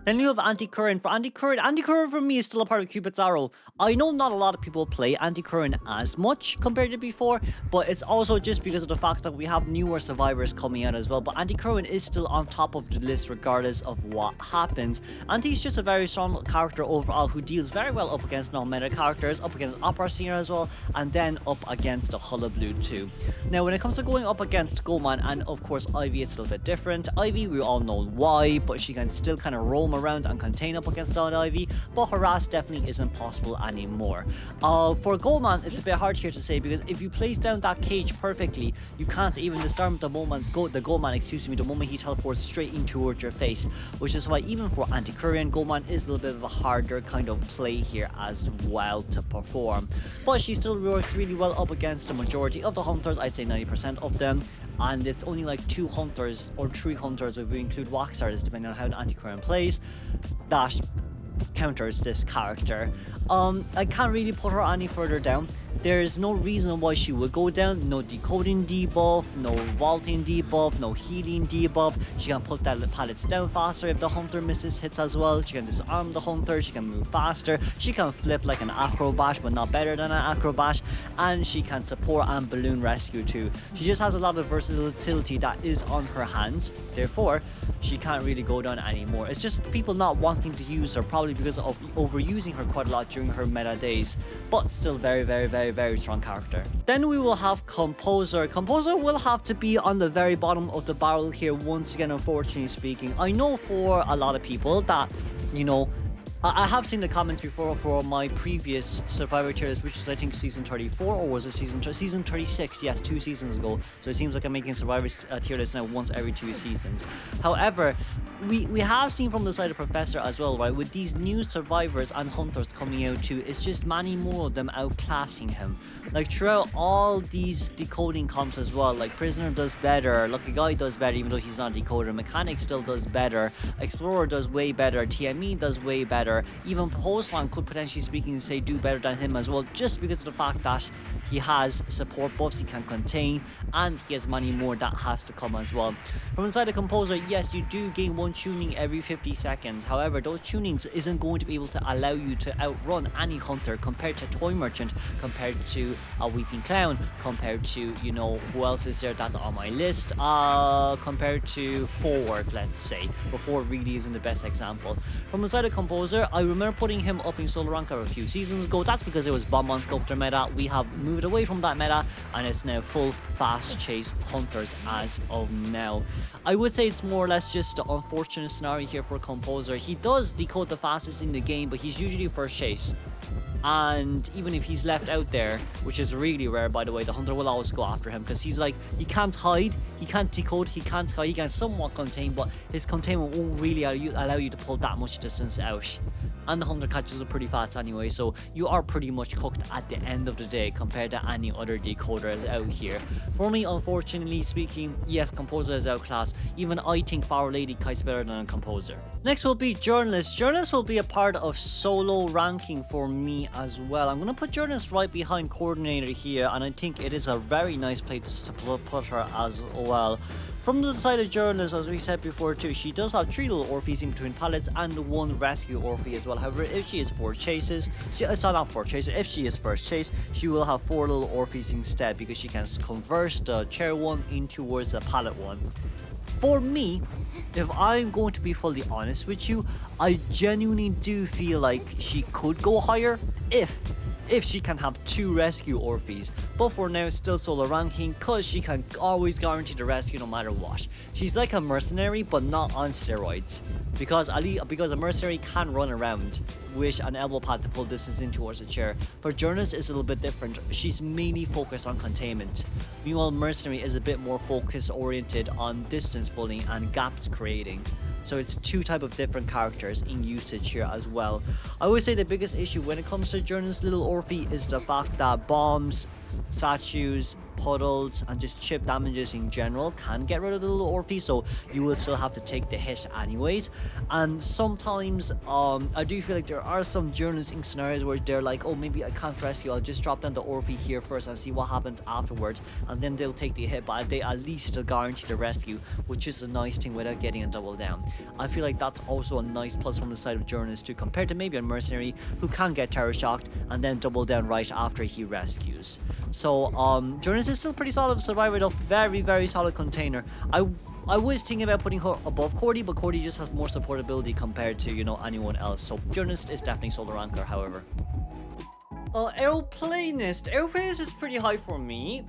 Then you have Antiquarian. For Antiquarian for me is still a part of Cupid's Arrow. I know not a lot of people play Antiquarian as much compared to before, but it's also just because of the fact that we have newer survivors coming out as well. But Antiquarian is still on top of the list regardless of what happens. And he's just a very strong character overall who deals very well up against non-meta characters, up against Opera Seer as well, and then up against the Hullabaloo too. Now when it comes to going up against Goldman and of course Ivy, it's a little bit different. Ivy, we all know why, but she can still kind of roam around and contain up against that Ivy, but harass definitely isn't possible anymore. For Goldman, it's a bit hard here to say because if you place down that cage perfectly, you can't even disarm the moment the moment he teleports straight in towards your face, which is why even for Antiquarian, Goldman is a little bit of a harder kind of play here as well to perform. But she still works really well up against the majority of the hunters, I'd say 90% of them. And it's only like 2 hunters or 3 hunters if we include Wax Artist, depending on how the Antiquarian plays, that counters this character. I can't really put her any further down. There's no reason why she would go down. No decoding debuff, no vaulting debuff, no healing debuff. She can put that pallets down faster if the hunter misses hits as well. She can disarm the hunter, she can move faster, she can flip like an Acrobat but not better than an Acrobat, and she can support and balloon rescue too. She just has a lot of versatility that is on her hands, therefore she can't really go down anymore. It's just people not wanting to use her, probably because of overusing her quite a lot during her meta days, but still very strong character. Then we will have Composer. Composer will have to be on the very bottom of the barrel here once again, unfortunately speaking. I know for a lot of people that, I have seen the comments before for my previous Survivor tier list, which is I think season 34, or was it season 36? Yes, 2 seasons ago. So it seems like I'm making Survivor tier lists now once every 2 seasons. However, we have seen from the side of Professor as well, right? With these new survivors and hunters coming out too, it's just many more of them outclassing him. Like throughout all these decoding comps as well, like Prisoner does better, Lucky Guy does better even though he's not a decoder, Mechanic still does better, Explorer does way better, TME does way better. Even Postman could potentially speaking say do better than him as well, just because of the fact that he has support buffs he can contain and he has many more that has to come as well. From inside the Composer, yes, you do gain 1 tuning every 50 seconds. However, those tunings isn't going to be able to allow you to outrun any hunter compared to Toy Merchant, compared to a Weeping Clown, compared to, who else is there that's on my list, compared to Forward, let's say. But Forward really isn't the best example. From inside the Composer, I remember putting him up in solo rank a few seasons ago. That's because it was bomb on sculptor meta. We have moved away from that meta and it's now full fast chase hunters as of now. I would say it's more or less just an unfortunate scenario here for Composer. He does decode the fastest in the game, but he's usually first chase. And even if he's left out there, which is really rare by the way, the hunter will always go after him because he's like, he can't hide, he can't decode, he can't hide, he can somewhat contain, but his containment won't really allow you to pull that much distance out. And the hunter catches up pretty fast anyway, so you are pretty much cooked at the end of the day compared to any other decoders out here. For me, unfortunately speaking, yes, Composer is outclassed. Even I think Faro Lady kites better than a Composer. Next will be Journalist. Journalist will be a part of solo ranking for me as well. I'm going to put Journalist right behind Coordinator here, and I think it is a very nice place to put her as well. From the side of Journalist, as we said before too, she does have 3 little Orphees in between pallets and 1 rescue Orphee as well. However, if she is 4 chases, it's not 4 chases, if she is first chase, she will have 4 little Orphees instead because she can converse the chair one into towards the pallet one. For me, if I'm going to be fully honest with you, I genuinely do feel like she could go higher if she can have 2 rescue Orphees, but for now it's still solo ranking because she can always guarantee the rescue no matter what. She's like a mercenary but not on steroids, because a mercenary can run around with an elbow pad to pull distance in towards the chair. For Journalist it's a little bit different, she's mainly focused on containment. Meanwhile Mercenary is a bit more focus oriented on distance pulling and gaps creating. So it's 2 type of different characters in usage here as well. I would say the biggest issue when it comes to Journalist little Orphee is the fact that bombs, statues, puddles and just chip damages in general can get rid of the little Orphee, so you will still have to take the hit anyways. And sometimes I do feel like there are some Journalists in scenarios where they're like, oh, maybe I can't rescue, I'll just drop down the Orphee here first and see what happens afterwards, and then they'll take the hit, but they at least still guarantee the rescue, which is a nice thing without getting a double down. I feel like that's also a nice plus from the side of Journalist too, compared to maybe a Mercenary who can get terror shocked and then double down right after he rescues. So Journalist is still pretty solid survivor though, very solid container. I was thinking about putting her above Cordy, but Cordy just has more supportability compared to, you know, anyone else. So Journalist is definitely solo ranker, however. Aeroplanist is pretty high for me.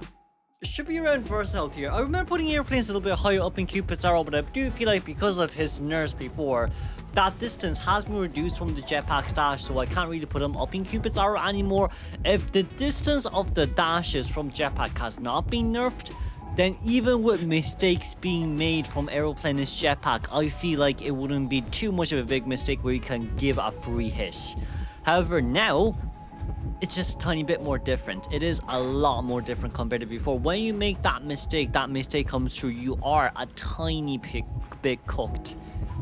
It should be around versatile tier. I remember putting Aeroplanist a little bit higher up in Cupid's arrow, but I do feel like because of his nerfs before, that distance has been reduced from the jetpack's dash, so I can't really put him up in Cupid's arrow anymore. If the distance of the dashes from jetpack has not been nerfed, then even with mistakes being made from Aeroplanist jetpack, I feel like it wouldn't be too much of a big mistake where you can give a free hit. However, now it's just a tiny bit more different. It is a lot more different compared to before. When you make that mistake comes through, you are a tiny bit cooked.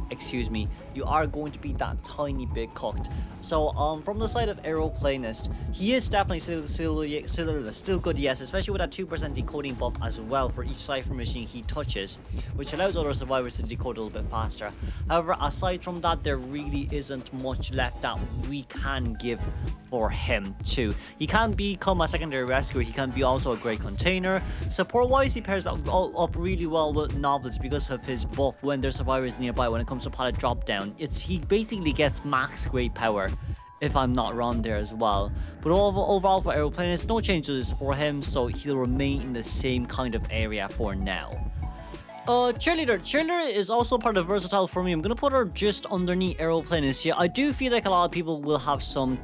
Excuse me, you are going to be that tiny bit cooked. So from the side of Aeroplanist, he is definitely still good, yes, especially with that 2% decoding buff as well for each cipher machine he touches, which allows other survivors to decode a little bit faster. However, aside from that, there really isn't much left that we can give for him too. He can become a secondary rescuer, he can be also a great container. Support wise, he pairs up really well with Novelist because of his buff when there's survivors nearby. When it comes to pallet drop down, he basically gets max great power, if I'm not wrong there as well. But overall for Aeroplanist, no changes for him, so he'll remain in the same kind of area for now. Cheerleader is also part of versatile for me. I'm gonna put her just underneath Aeroplanist here. I do feel like a lot of people will have some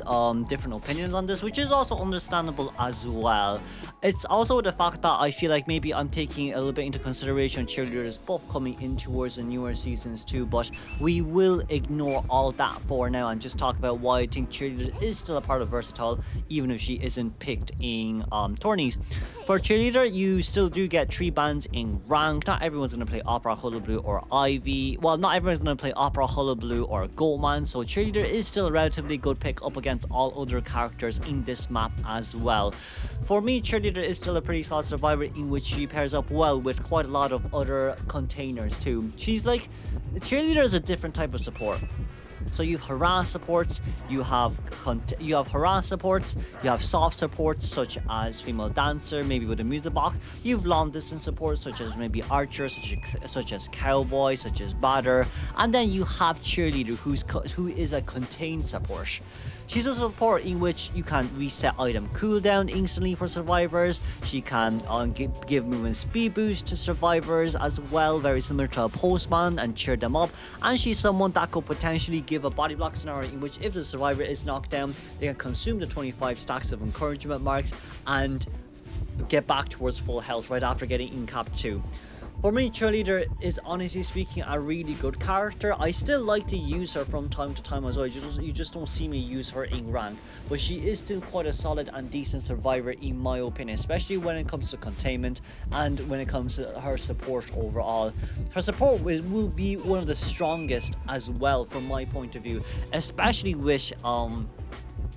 different opinions on this, which is also understandable as well. It's also the fact that I feel like maybe I'm taking a little bit into consideration Cheerleader's buff coming in towards the newer seasons too, but we will ignore all that for now and just talk about why I think Cheerleader is still a part of versatile, even if she isn't picked in tourneys. For Cheerleader, you still do get 3 bands in rank. Not everyone's going to play Opera, Hullabaloo, or Ivy. Well, not everyone's going to play Opera, Hullabaloo, or Goatman, so Cheerleader is still a relatively good pick up against all other characters in this map as well. For me, Cheerleader is still a pretty solid survivor in which she pairs up well with quite a lot of other containers too. She's like, Cheerleader is a different type of support. So you have harass supports, you have soft supports such as female dancer, maybe with a music box. You have long distance supports such as maybe archer, such as cowboy, such as batter, and then you have cheerleader who is a contained support. She's a support in which you can reset item cooldown instantly for survivors. She can give movement speed boost to survivors as well, very similar to a Postman, and cheer them up. And she's someone that could potentially give a body block scenario in which if the survivor is knocked down, they can consume the 25 stacks of encouragement marks and get back towards full health right after getting in cap 2. For me, Cheerleader is honestly speaking a really good character. I still like to use her from time to time as well. You just don't see me use her in rank, but she is still quite a solid and decent survivor in my opinion, especially when it comes to containment and when it comes to her support overall. Her support will be one of the strongest as well from my point of view, especially with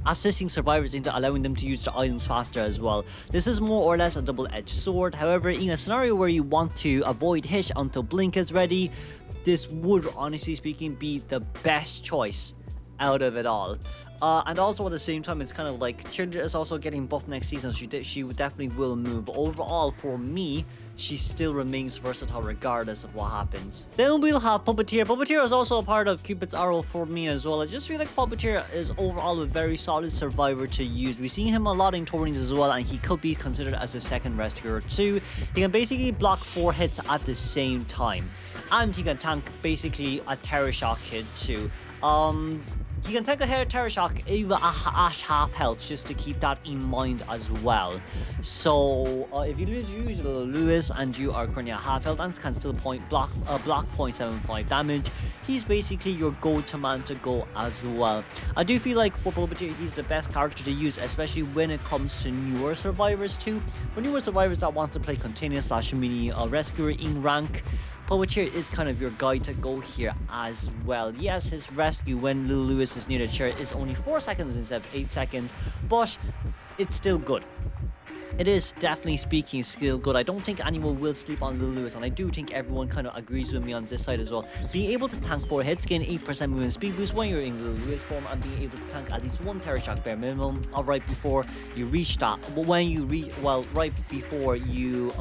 assisting survivors into allowing them to use their items faster as well. This is more or less a double-edged sword. However, in a scenario where you want to avoid Hish until Blink is ready, this would, honestly speaking, be the best choice out of it all. And also at the same time, it's kind of like Cheerleader is also getting buffed next season, so she definitely will move. But overall, for me, she still remains versatile regardless of what happens. Then we'll have Puppeteer. Puppeteer is also a part of Cupid's arrow for me as well. I just feel like Puppeteer is overall a very solid survivor to use. We see him a lot in tournaments as well, and he could be considered as a second rescuer too. He can basically block 4 hits at the same time, and he can tank basically a Terror Shock hit too. He can take a Terror Shock even at half health, just to keep that in mind as well. So if you lose your usual Lewis and you are currently at half health and can still block 0.75 damage, he's basically your go-to man to go as well. I do feel like for Puppeteer, he's the best character to use, especially when it comes to newer survivors too. For newer survivors that want to play container/mini rescuer in rank, Puppeteer is kind of your guy to go here as well. Yes, his rescue when Lil Lewis is near the chair is only 4 seconds instead of 8 seconds, but it's still good. It is definitely speaking still good. I don't think anyone will sleep on Lil Lewis, and I do think everyone kind of agrees with me on this side as well. Being able to tank 4 hits, gain 8% movement speed boost when you're in Lil Lewis form, and being able to tank at least 1 Terror Shock bare minimum right before you reach that. But when you right before you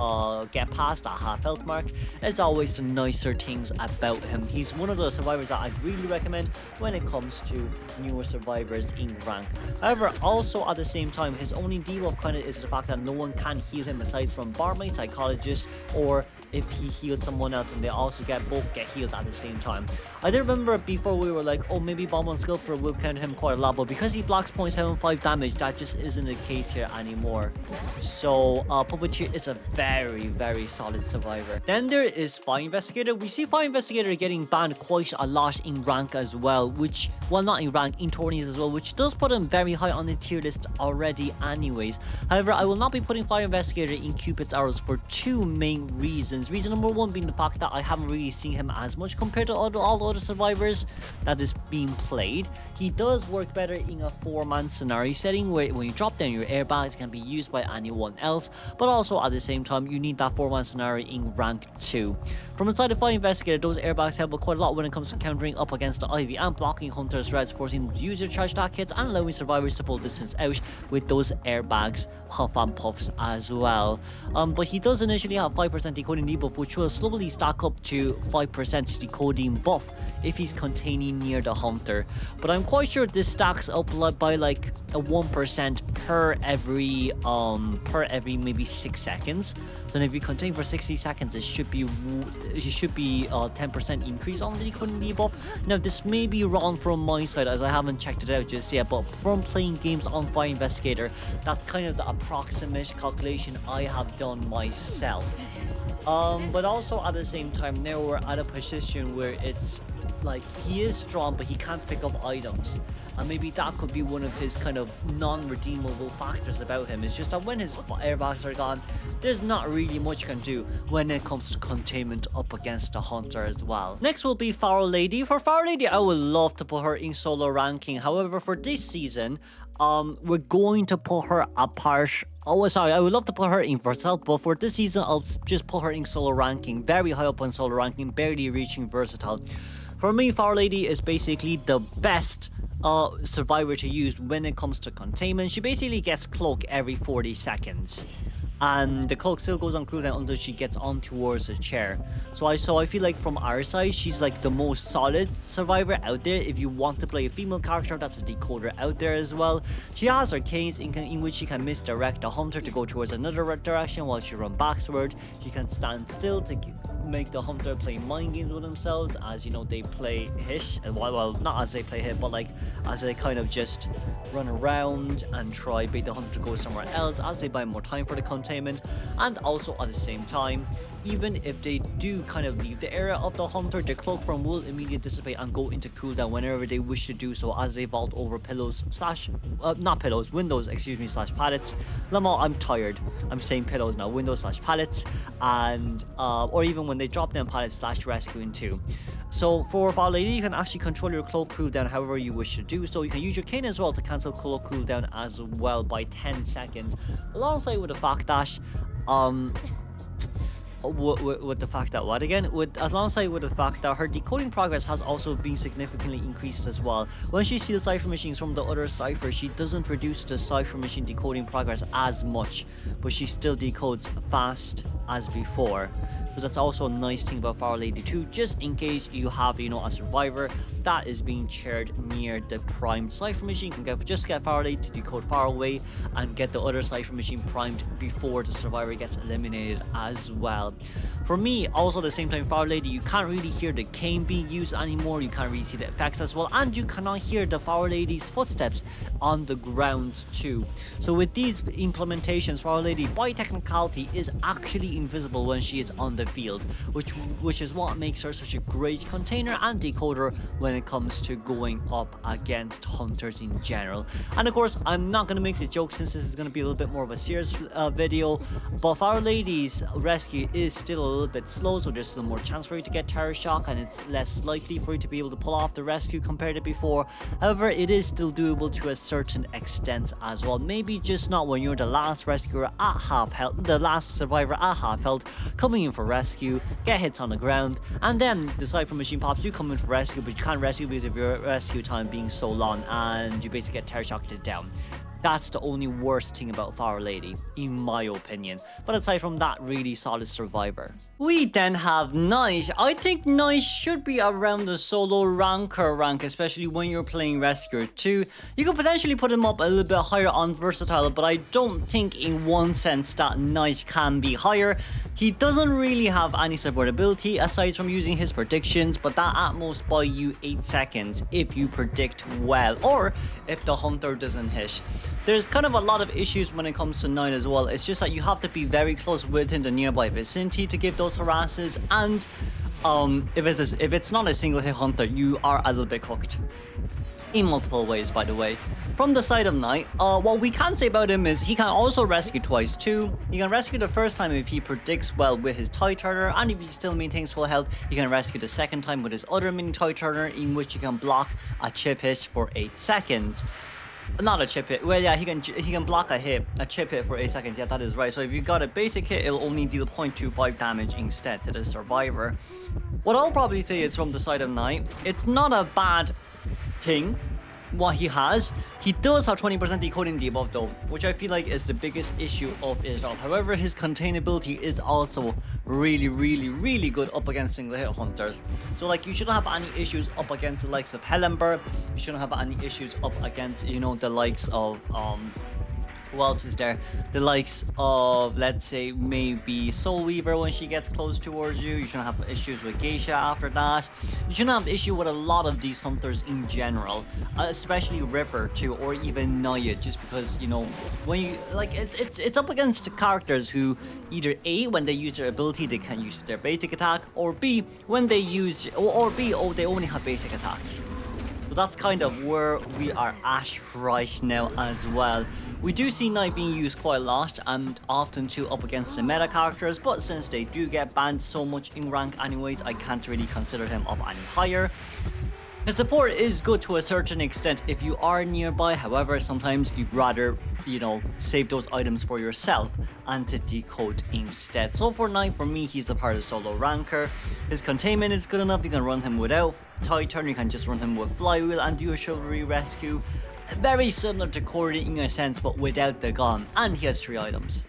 get past that half health mark, there's always the nicer things about him. He's one of those survivors that I'd really recommend when it comes to newer survivors in rank. However, also at the same time, his only debuff kind of is the fact that no one can heal him aside from Barmaid, Psychologist, or if he heals someone else and they also both get healed at the same time. I did remember before we were like, oh, maybe Bomb on Sculptor will count him quite a lot, but because he blocks 0.75 damage, that just isn't the case here anymore. So Puppeteer is a very, very solid survivor. Then there is Fire Investigator. We see Fire Investigator getting banned quite a lot in rank as well, which, well, not in rank, in tourneys as well, which does put him very high on the tier list already anyways. However, I will not be putting Fire Investigator in Cupid's arrows for 2 main reasons. Reason number 1 being the fact that I haven't really seen him as much compared to all the other survivors that is being played. He does work better in a 4-man scenario setting where when you drop down your airbags, it can be used by anyone else, but also at the same time you need that 4-man scenario in rank 2. From inside the Fire Investigator, those airbags help quite a lot when it comes to countering up against the Ivy and blocking Hunter's threats, forcing them to use their charge attack hits and allowing survivors to pull distance out with those airbags puff and puffs as well. But he does initially have 5% decoding debuff, which will slowly stack up to 5% decoding buff if he's containing near the Hunter. But I'm quite sure this stacks up by like a 1% per every maybe 6 seconds. So if you contain for 60 seconds, it should be 10% increase on the decoding debuff. Now this may be wrong from my side as I haven't checked it out just yet, but from playing games on Fire Investigator, that's kind of the approximate calculation I have done myself. But also at the same time, now we're at a position where it's like he is strong but he can't pick up items, and maybe that could be one of his kind of non-redeemable factors about him. It's just that when his airbags are gone, there's not really much you can do when it comes to containment up against the Hunter as well. Next will be Faro Lady. For Faro Lady, I would love to put her in solo ranking. However, for this season, we're going to put her apart. Oh, sorry, I would love to put her in versatile, but for this season, I'll just put her in solo ranking, very high up on solo ranking, barely reaching versatile. For me, Faro Lady is basically the best survivor to use when it comes to containment. She basically gets cloak every 40 seconds. And the cloak still goes on cooldown until she gets on towards the chair. So I feel like from our side, she's like the most solid survivor out there if you want to play a female character that's a decoder out there as well. She has her canes in which she can misdirect the Hunter to go towards another direction while she runs backward. She can stand still to make the Hunter play mind games with themselves, as you know, they play Hish, well, not as they play Hit, but like as they kind of just run around and try bait the Hunter to go somewhere else as they buy more time for the containment. And also at the same time, even if they do kind of leave the area of the hunter, their cloak form will immediately dissipate and go into cooldown whenever they wish to do so, as they vault over pillows slash not pillows, windows, excuse me, slash pallets. Lamo, I'm tired, I'm saying pillows now, windows slash pallets, and or even when they drop down pallets slash rescuing too. So for Faro Lady, you can actually control your cloak cooldown however you wish to do so. You can use your cane as well to cancel cloak cooldown as well by 10 seconds, alongside with the fact that with the fact that alongside with the fact that her decoding progress has also been significantly increased as well. When she steals cipher machines from the other ciphers, she doesn't reduce the cipher machine decoding progress as much, but she still decodes fast as before. So that's also a nice thing about Faro Lady too, just in case you have, you know, a survivor that is being chaired near the primed cipher machine. You can just get Faro Lady to decode far away and get the other cipher machine primed before the survivor gets eliminated as well. For me, also at the same time, Faro Lady, you can't really hear the cane being used anymore, you can't really see the effects as well, and you cannot hear the Faro Lady's footsteps on the ground too. So with these implementations, Faro Lady by technicality is actually invisible when she is on the field, which is what makes her such a great container and decoder when it comes to going up against hunters in general. And of course, I'm not going to make the joke since this is going to be a little bit more of a serious video, but Faro Lady's rescue is still a little bit slow, so there's still more chance for you to get terror shock, and it's less likely for you to be able to pull off the rescue compared to before. However, it is still doable to a certain extent as well. Maybe just not when you're the last rescuer at half health, the last survivor at half health, coming in for rescue, get hits on the ground, and then the cipher machine pops, you come in for rescue, but you can't rescue because of your rescue time being so long, and you basically get terror shocked down. That's the only worst thing about Faro Lady, in my opinion. But aside from that, really solid survivor. We then have Knight. I think Knight should be around the solo ranker rank, especially when you're playing Rescuer 2. You could potentially put him up a little bit higher on Versatile, but I don't think in one sense that Knight can be higher. He doesn't really have any support ability aside from using his predictions, but that at most buy you 8 seconds if you predict well, or if the hunter doesn't hit. There's kind of a lot of issues when it comes to Knight as well. It's just that you have to be very close within the nearby vicinity to give those harasses, and if it's not a single hit hunter, you are a little bit cooked. In multiple ways, by the way. From the side of Knight, what we can say about him is he can also rescue twice too. He can rescue the first time if he predicts well with his Toy Turner, and if he still maintains full health, he can rescue the second time with his other mini Toy Turner, in which he can block a chip hit for 8 seconds. Not a chip hit. Well, yeah, he can block a chip hit for 8 seconds. Yeah, that is right. So if you got a basic hit, it'll only deal 0.25 damage instead to the survivor. What I'll probably say is from the side of Knight, it's not a bad thing what he has. He does have 20% decoding debuff though, which I feel like is the biggest issue of it all. However, his containability is also really good up against single hit hunters. So like, you shouldn't have any issues up against the likes of Hellenberg. You shouldn't have any issues up against, you know, the likes of who else is there? The likes of, let's say, maybe Soul Weaver when she gets close towards you. You shouldn't have issues with Geisha after that. You shouldn't have issue with a lot of these hunters in general, especially Ripper too, or even Naya, just because, you know, when you like it's up against the characters who either A, when they use their ability, they can use their basic attack, or B, when they use, or B, oh, they only have basic attacks. So that's kind of where we are at right now as well. We do see Knight being used quite a lot, and often too up against the meta characters, but since they do get banned so much in rank anyways, I can't really consider him up any higher. His support is good to a certain extent if you are nearby. However, sometimes you'd rather, you know, save those items for yourself and to decode instead. So for Knight, for me, he's the part of solo ranker. His containment is good enough. You can run him without Toy Turn, you can just run him with Flywheel and do a Chivalry Rescue. Very similar to Cordy in a sense, but without the gun, and he has 3 items.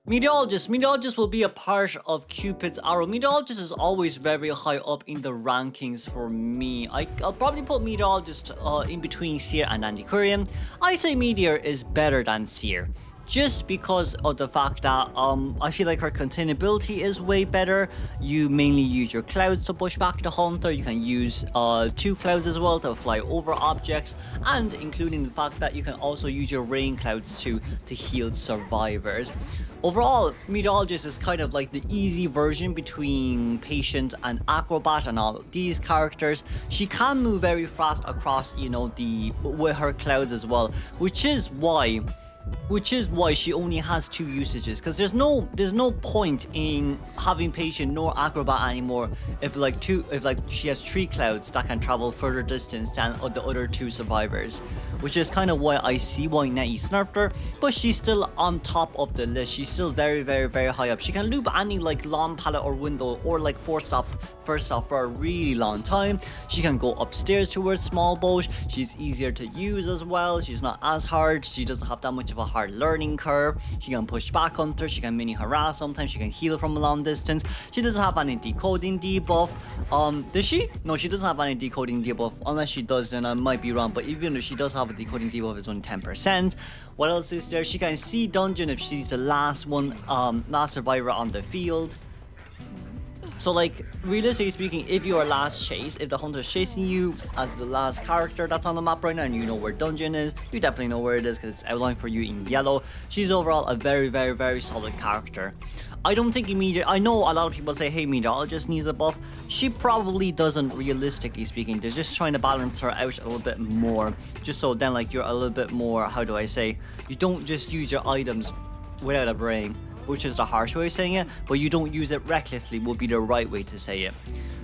Meteorologist. Meteorologist will be a part of Cupid's arrow. Meteorologist is always very high up in the rankings for me. I'll probably put Meteorologist in between Seer and Antiquarian. I say Meteor is better than Seer. just because of the fact that I feel like her containability is way better. You mainly use your clouds to push back the hunter. You can use 2 clouds as well to fly over objects, and including the fact that you can also use your rain clouds to heal survivors. Overall, Meteorologist is kind of like the easy version between Patient and Acrobat and all these characters. She can move very fast across, you know, with her clouds as well, which is why she only has 2 usages, because there's no point in having Patient nor Acrobat anymore if she has 3 clouds that can travel further distance than the other 2 survivors, which is kind of why I see why Nettie nerfed her. But she's still on top of the list. She's still very, very, very high up. She can loop any like long pallet or window or like first stop for a really long time. She can go upstairs towards small boat. She's easier to use as well. She's not as hard. She doesn't have that much of a hard learning curve. She can push back hunter. She can mini harass sometimes. She can heal from a long distance. She doesn't have any decoding debuff. Does she? No, she doesn't have any decoding debuff. Unless she does, then I might be wrong. But even if she does have a decoding debuff, it's only 10%. What else is there? She can see dungeon if she's the last survivor on the field. So like, realistically speaking, if you are last chase, if the hunter is chasing you as the last character that's on the map right now and you know where dungeon is, you definitely know where it is because it's outlined for you in yellow. She's overall a very, very, very solid character. I don't think I know a lot of people say, hey, Meteorologist needs a buff. She probably doesn't, realistically speaking. They're just trying to balance her out a little bit more, just so then like you're a little bit more, how do I say, you don't just use your items without a brain, which is the harsh way of saying it, but you don't use it recklessly would be the right way to say it.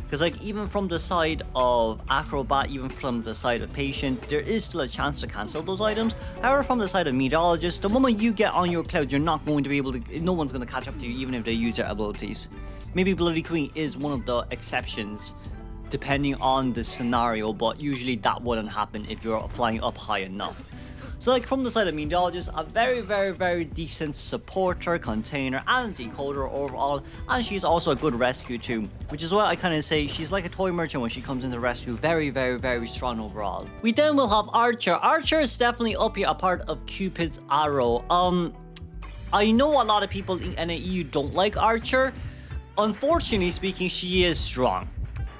Because like, even from the side of Acrobat, even from the side of Patient, there is still a chance to cancel those items. However, from the side of Meteorologist, the moment you get on your cloud, you're not going to be able to, no one's going to catch up to you even if they use their abilities. Maybe Bloody Queen is one of the exceptions depending on the scenario, but usually that wouldn't happen if you're flying up high enough. So like, from the side of Meteorologist, a very, very, very decent supporter, container, and decoder overall, and she's also a good rescue too, which is why I kind of say she's like a toy merchant when she comes into rescue. Very, very, very strong overall. We then will have Archer. Archer is definitely up here, a part of Cupid's arrow. I know a lot of people in NAEU don't like Archer. Unfortunately speaking, she is strong.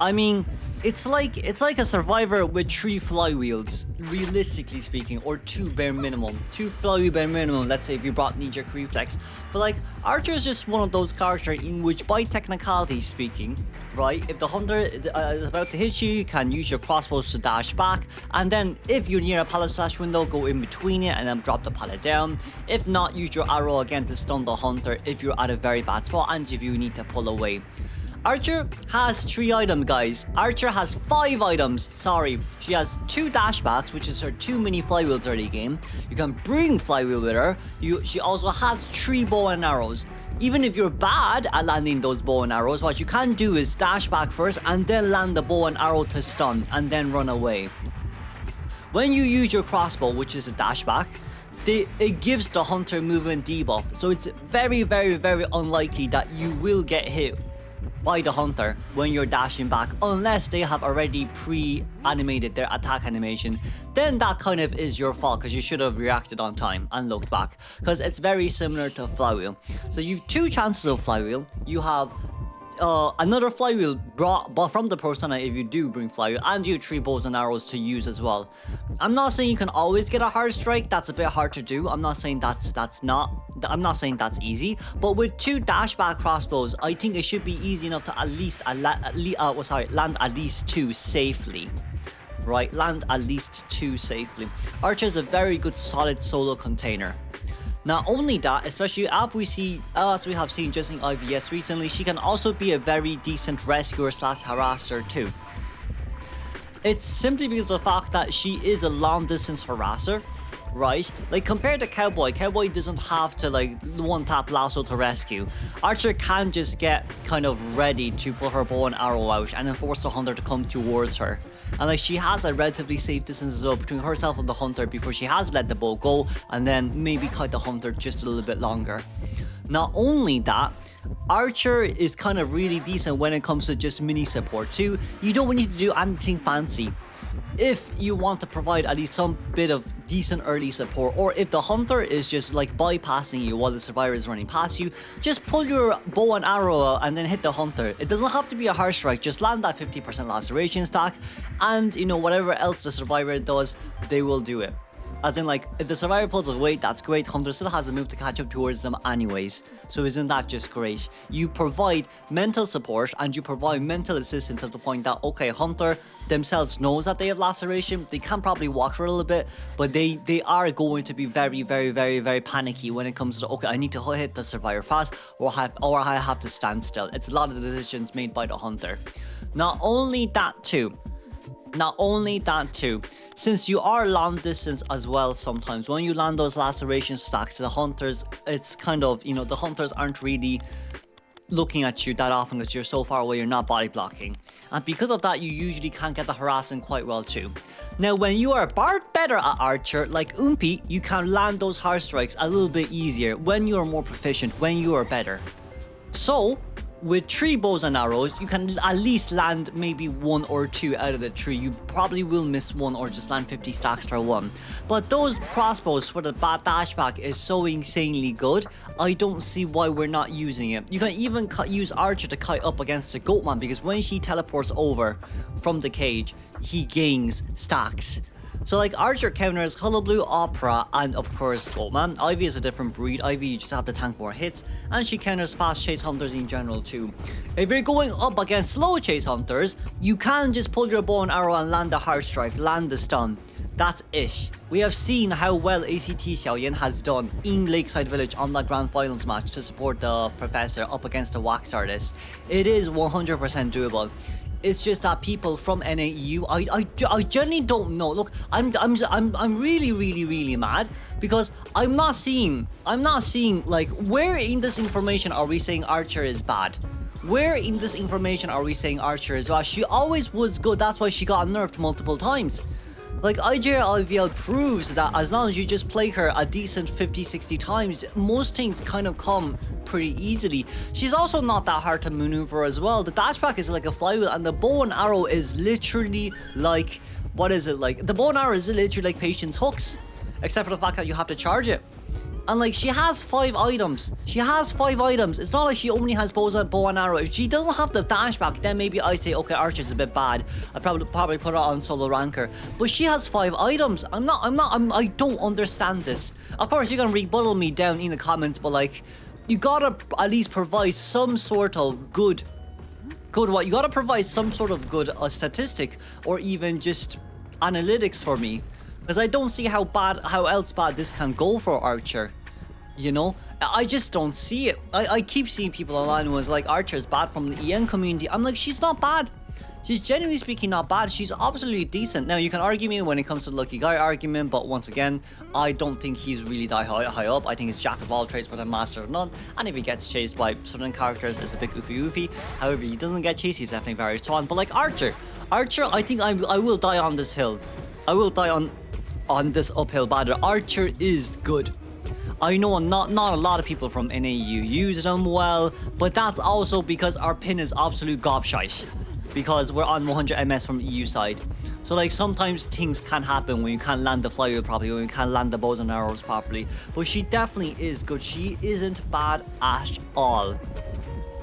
I mean, it's like a survivor with 3 flywheels, realistically speaking, or 2 bare minimum. 2 flywheel bare minimum, let's say if you brought knee-jerk reflex. But like, Archer is just one of those characters in which, by technicality speaking, right, if the hunter is about to hit you, you can use your crossbows to dash back, and then if you're near a pallet slash window, go in between it and then drop the pallet down. If not, use your arrow again to stun the hunter if you're at a very bad spot and if you need to pull away. Archer has 3 items, guys. Archer has 5 items. Sorry. She has 2 dashbacks, which is her 2 mini flywheels early game. You can bring flywheel with her. She also has 3 bow and arrows. Even if you're bad at landing those bow and arrows, what you can do is dash back first and then land the bow and arrow to stun and then run away. When you use your crossbow, which is a dashback, it gives the hunter movement debuff. So it's very, very, very unlikely that you will get hit by the hunter when you're dashing back, unless they have already pre-animated their attack animation. Then that kind of is your fault, because you should have reacted on time and looked back, because it's very similar to flywheel. So you've 2 chances of flywheel. You have another flywheel brought from the persona if you do bring flywheel, and you 3 bows and arrows to use as well. I'm not saying you can always get a hard strike. That's a bit hard to do. I'm not saying I'm not saying that's easy, but with 2 dashback crossbows, I think it should be easy enough to at least land at least 2 safely. Right, land at least 2 safely. Archer is a very good solid solo container. Not only that, especially as we have seen just in IVS recently, she can also be a very decent rescuer slash harasser too. It's simply because of the fact that she is a long distance harasser, right? Like, compared to Cowboy doesn't have to like one tap lasso to rescue. Archer can just get kind of ready to put her bow and arrow out and then force the hunter to come towards her. And like, she has a relatively safe distance as well between herself and the hunter before she has let the bow go, and then maybe cut the hunter just a little bit longer. Not only that, Archer is kind of really decent when it comes to just mini support too. You don't need to do anything fancy. If you want to provide at least some bit of decent early support, or if the hunter is just like bypassing you while the survivor is running past you, just pull your bow and arrow out and then hit the hunter. It doesn't have to be a harsh strike, just land that 50% laceration stack, and you know, whatever else the survivor does, they will do it. As in, like, if the survivor pulls away, that's great. Hunter still has a move to catch up towards them anyways. So isn't that just great? You provide mental support and you provide mental assistance at the point that, okay, Hunter themselves knows that they have laceration. They can probably walk for a little bit, but they are going to be very, very, very, very panicky when it comes to, okay, I need to hit the survivor fast, or I have to stand still. It's a lot of the decisions made by the Hunter. Not only that too, since you are long distance as well, sometimes when you land those laceration stacks, the hunters, it's kind of, you know, the hunters aren't really looking at you that often because you're so far away, you're not body blocking. And because of that, you usually can't get the harassing quite well too. Now, when you are better at Archer, like Oompy, you can land those hard strikes a little bit easier when you are more proficient, when you are better. So, with 3 bows and arrows, you can at least land maybe 1 or 2 out of the 3. You probably will miss 1 or just land 50 stacks per 1. But those crossbows for the dashback is so insanely good, I don't see why we're not using it. You can even use Archer to kite up against the Goatman, because when she teleports over from the cage, he gains stacks. So like Archer counters Hullabaloo, Opera, and of course Goatman. Ivy is a different breed. Ivy, you just have to tank more hits, and she counters fast chase hunters in general too. If you're going up against slow chase hunters, you can just pull your bow and arrow and land the hard strike, land the stun. That's it. We have seen how well ACT Xiaoyan has done in Lakeside Village on that Grand Finals match to support the Professor up against the Wax Artist. It is 100% doable. It's just that people from NAEU, I generally don't know. Look, I'm really mad because I'm not seeing like, where in this information are we saying Archer is bad? Where in this information are we saying Archer is bad? She always was good. That's why she got nerfed multiple times. Like, IJLVL proves that as long as you just play her a decent 50-60 times, most things kind of come pretty easily. She's also not that hard to maneuver as well. The dashback is like a flywheel, and the bow and arrow is literally like, what is it like? The bow and arrow is literally like Patience hooks, except for the fact that you have to charge it. And like, she has 5 items. She has 5 items. It's not like she only has bow and arrow. If she doesn't have the dashback, then maybe I say, okay, Archer's a bit bad. I'd probably put her on solo ranker. But she has 5 items. I don't understand this. Of course, you can rebuttal me down in the comments, but like, you gotta at least provide some sort of good what? You gotta provide some sort of good statistic, or even just analytics for me. Because I don't see how else bad this can go for Archer. You know? I just don't see it. I keep seeing people online who is like, Archer's bad from the EN community. I'm like, she's not bad. She's genuinely speaking not bad. She's absolutely decent. Now, you can argue me when it comes to the lucky guy argument, but once again, I don't think he's really that high up. I think he's jack of all trades but a master of none. And if he gets chased by certain characters, it's a bit oofy. However, he doesn't get chased, he's definitely very strong. But like Archer, I think I will die on this hill. I will die on this uphill battle. Archer is good. I know not a lot of people from NAU use them well, but that's also because our pin is absolute gobshite, because we're on 100 MS from EU side. So like, sometimes things can happen when you can't land the flywheel properly, when you can't land the bows and arrows properly. But she definitely is good. She isn't bad at all.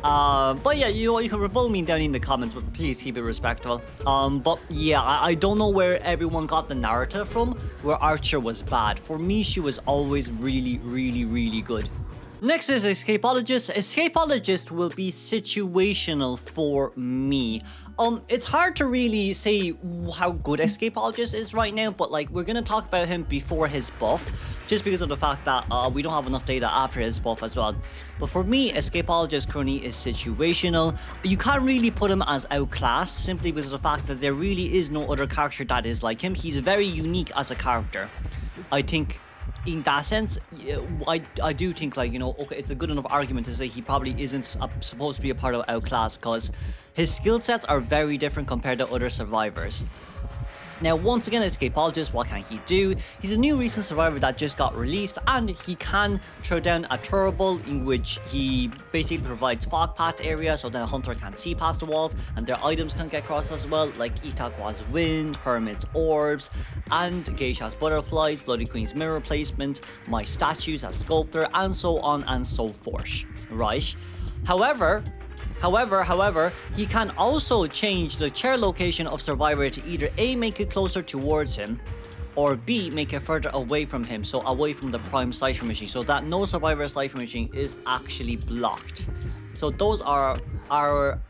But yeah, you can rebuttal me down in the comments, but please keep it respectful. But yeah, I don't know where everyone got the narrative from, where Archer was bad. For me, she was always really good. Next is Escapologist. Escapologist will be situational for me. It's hard to really say how good Escapologist is right now, but like, we're gonna talk about him before his buff, just because of the fact that we don't have enough data after his buff as well. But for me, Escapologist currently is situational. You can't really put him as outclassed, simply because of the fact that there really is no other character that is like him. He's very unique as a character. I think in that sense, I do think, like, you know, okay, it's a good enough argument to say he probably isn't supposed to be a part of Outclass, because his skill sets are very different compared to other survivors. Now, once again, Escapologist, what can he do? He's a new recent survivor that just got released, and he can throw down a turbo in which he basically provides fog path area, so then a hunter can see past the walls, and their items can get across as well, like Itakwa's Wind, Hermit's Orbs, and Geisha's Butterflies, Bloody Queen's Mirror Placement, My Statues as Sculptor, and so on and so forth, right? However, he can also change the chair location of survivor to either A, make it closer towards him, or B, make it further away from him, so away from the prime cipher machine, so that no survivor cipher machine is actually blocked. So those are our,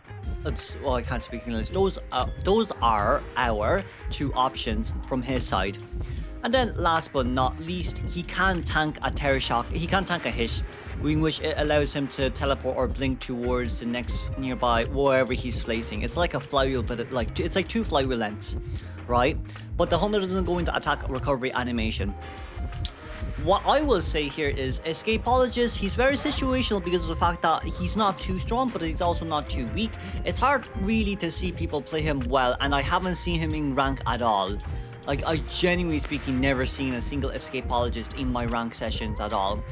well, I can't speak English. Those are our two options from his side. And then last but not least, he can tank a terror shock. He can tank a hit, in which it allows him to teleport or blink towards the next nearby wherever he's placing. It's like a flywheel, but it's like two flywheel lengths, right? But the hunter doesn't go into attack recovery animation. What I will say here is Escapologist, he's very situational because of the fact that he's not too strong, but he's also not too weak. It's hard really to see people play him well, and I haven't seen him in rank at all. Like, I genuinely speaking never seen a single Escapologist in my rank sessions at all.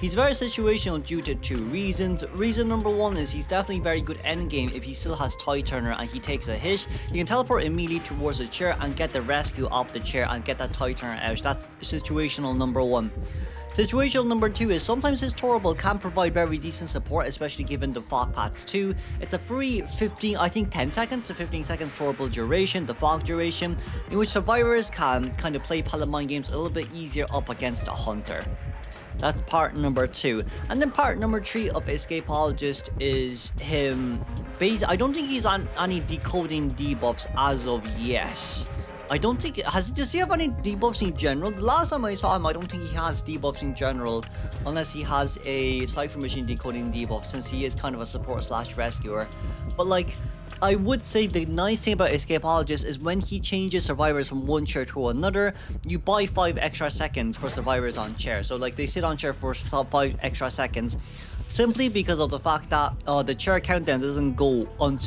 He's very situational due to two reasons. Reason number one is he's definitely very good endgame if he still has Tie Turner and he takes a hit. He can teleport immediately towards the chair and get the rescue off the chair and get that Tie Turner out. That's situational number one. Situational number two is sometimes his Torable can provide very decent support, especially given the fog paths too. It's a free 10 seconds to 15 seconds Torable duration, the fog duration, in which survivors can kind of play Mind games a little bit easier up against a hunter. That's part number two. And then part number three of Escapologist is him. I don't think he's on any decoding debuffs as of yet. I don't think does he have any debuffs in general? The last time I saw him, I don't think he has debuffs in general, unless he has a cipher machine decoding debuff, since he is kind of a support / rescuer. But like, I would say the nice thing about Escapologist is when he changes survivors from one chair to another, you buy 5 extra seconds for survivors on chair. So like, they sit on chair for 5 extra seconds, simply because of the fact that the chair countdown doesn't go on,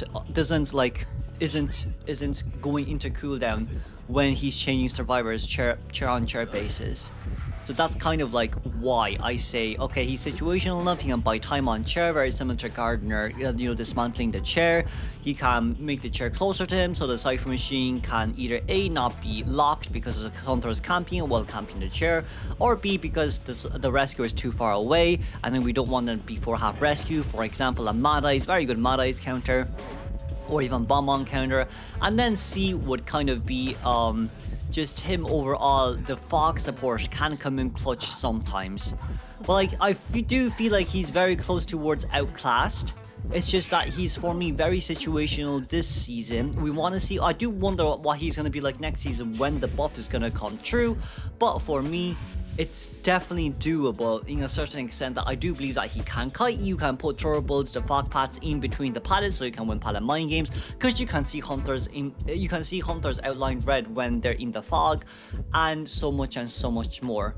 isn't going into cooldown when he's changing survivors chair on chair basis. So that's kind of like why I say, okay, he's situational enough, he can buy time on chair, very similar to Gardener, dismantling the chair. He can make the chair closer to him, so the cipher machine can either A, not be locked because the hunter is camping while camping the chair, or B, because the rescuer is too far away, and then we don't want them before half rescue. For example, a Mad Eyes, very good Mad Eyes counter, or even Bomb-on counter. And then C would kind of be just him overall. The fog support can come in clutch sometimes, but like, I do feel like he's very close towards outclassed. It's just that he's, for me, very situational this season. We want to see, I do wonder what he's going to be like next season when the buff is going to come true, but for me, it's definitely doable in a certain extent that I do believe that he can kite. You can put turables, the fog paths in between the pallets, so you can win pallet mind games, because you can see hunters outlined red when they're in the fog, and so much more.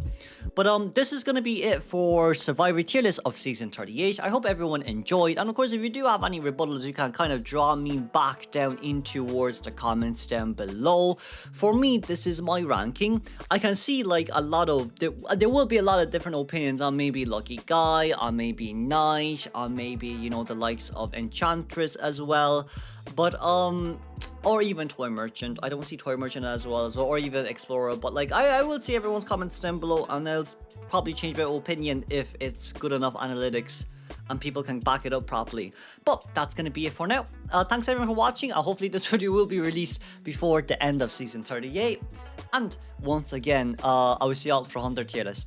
But this is gonna be it for Survivor tier list of season 38. I hope everyone enjoyed, and of course, if you do have any rebuttals, you can kind of draw me back down in towards the comments down below. For me, this is my ranking. I can see like a lot of there will be a lot of different opinions on maybe Lucky Guy, on maybe Knight, on maybe, the likes of Enchantress as well, but or even Toy Merchant. I don't see Toy Merchant as well, or even Explorer, but like, I will see everyone's comments down below, and I'll probably change my opinion if it's good enough analytics and people can back it up properly. But that's gonna be it for now. Thanks everyone for watching. Hopefully this video will be released before the end of season 38. And once again, I will see you all for Hunter tier list.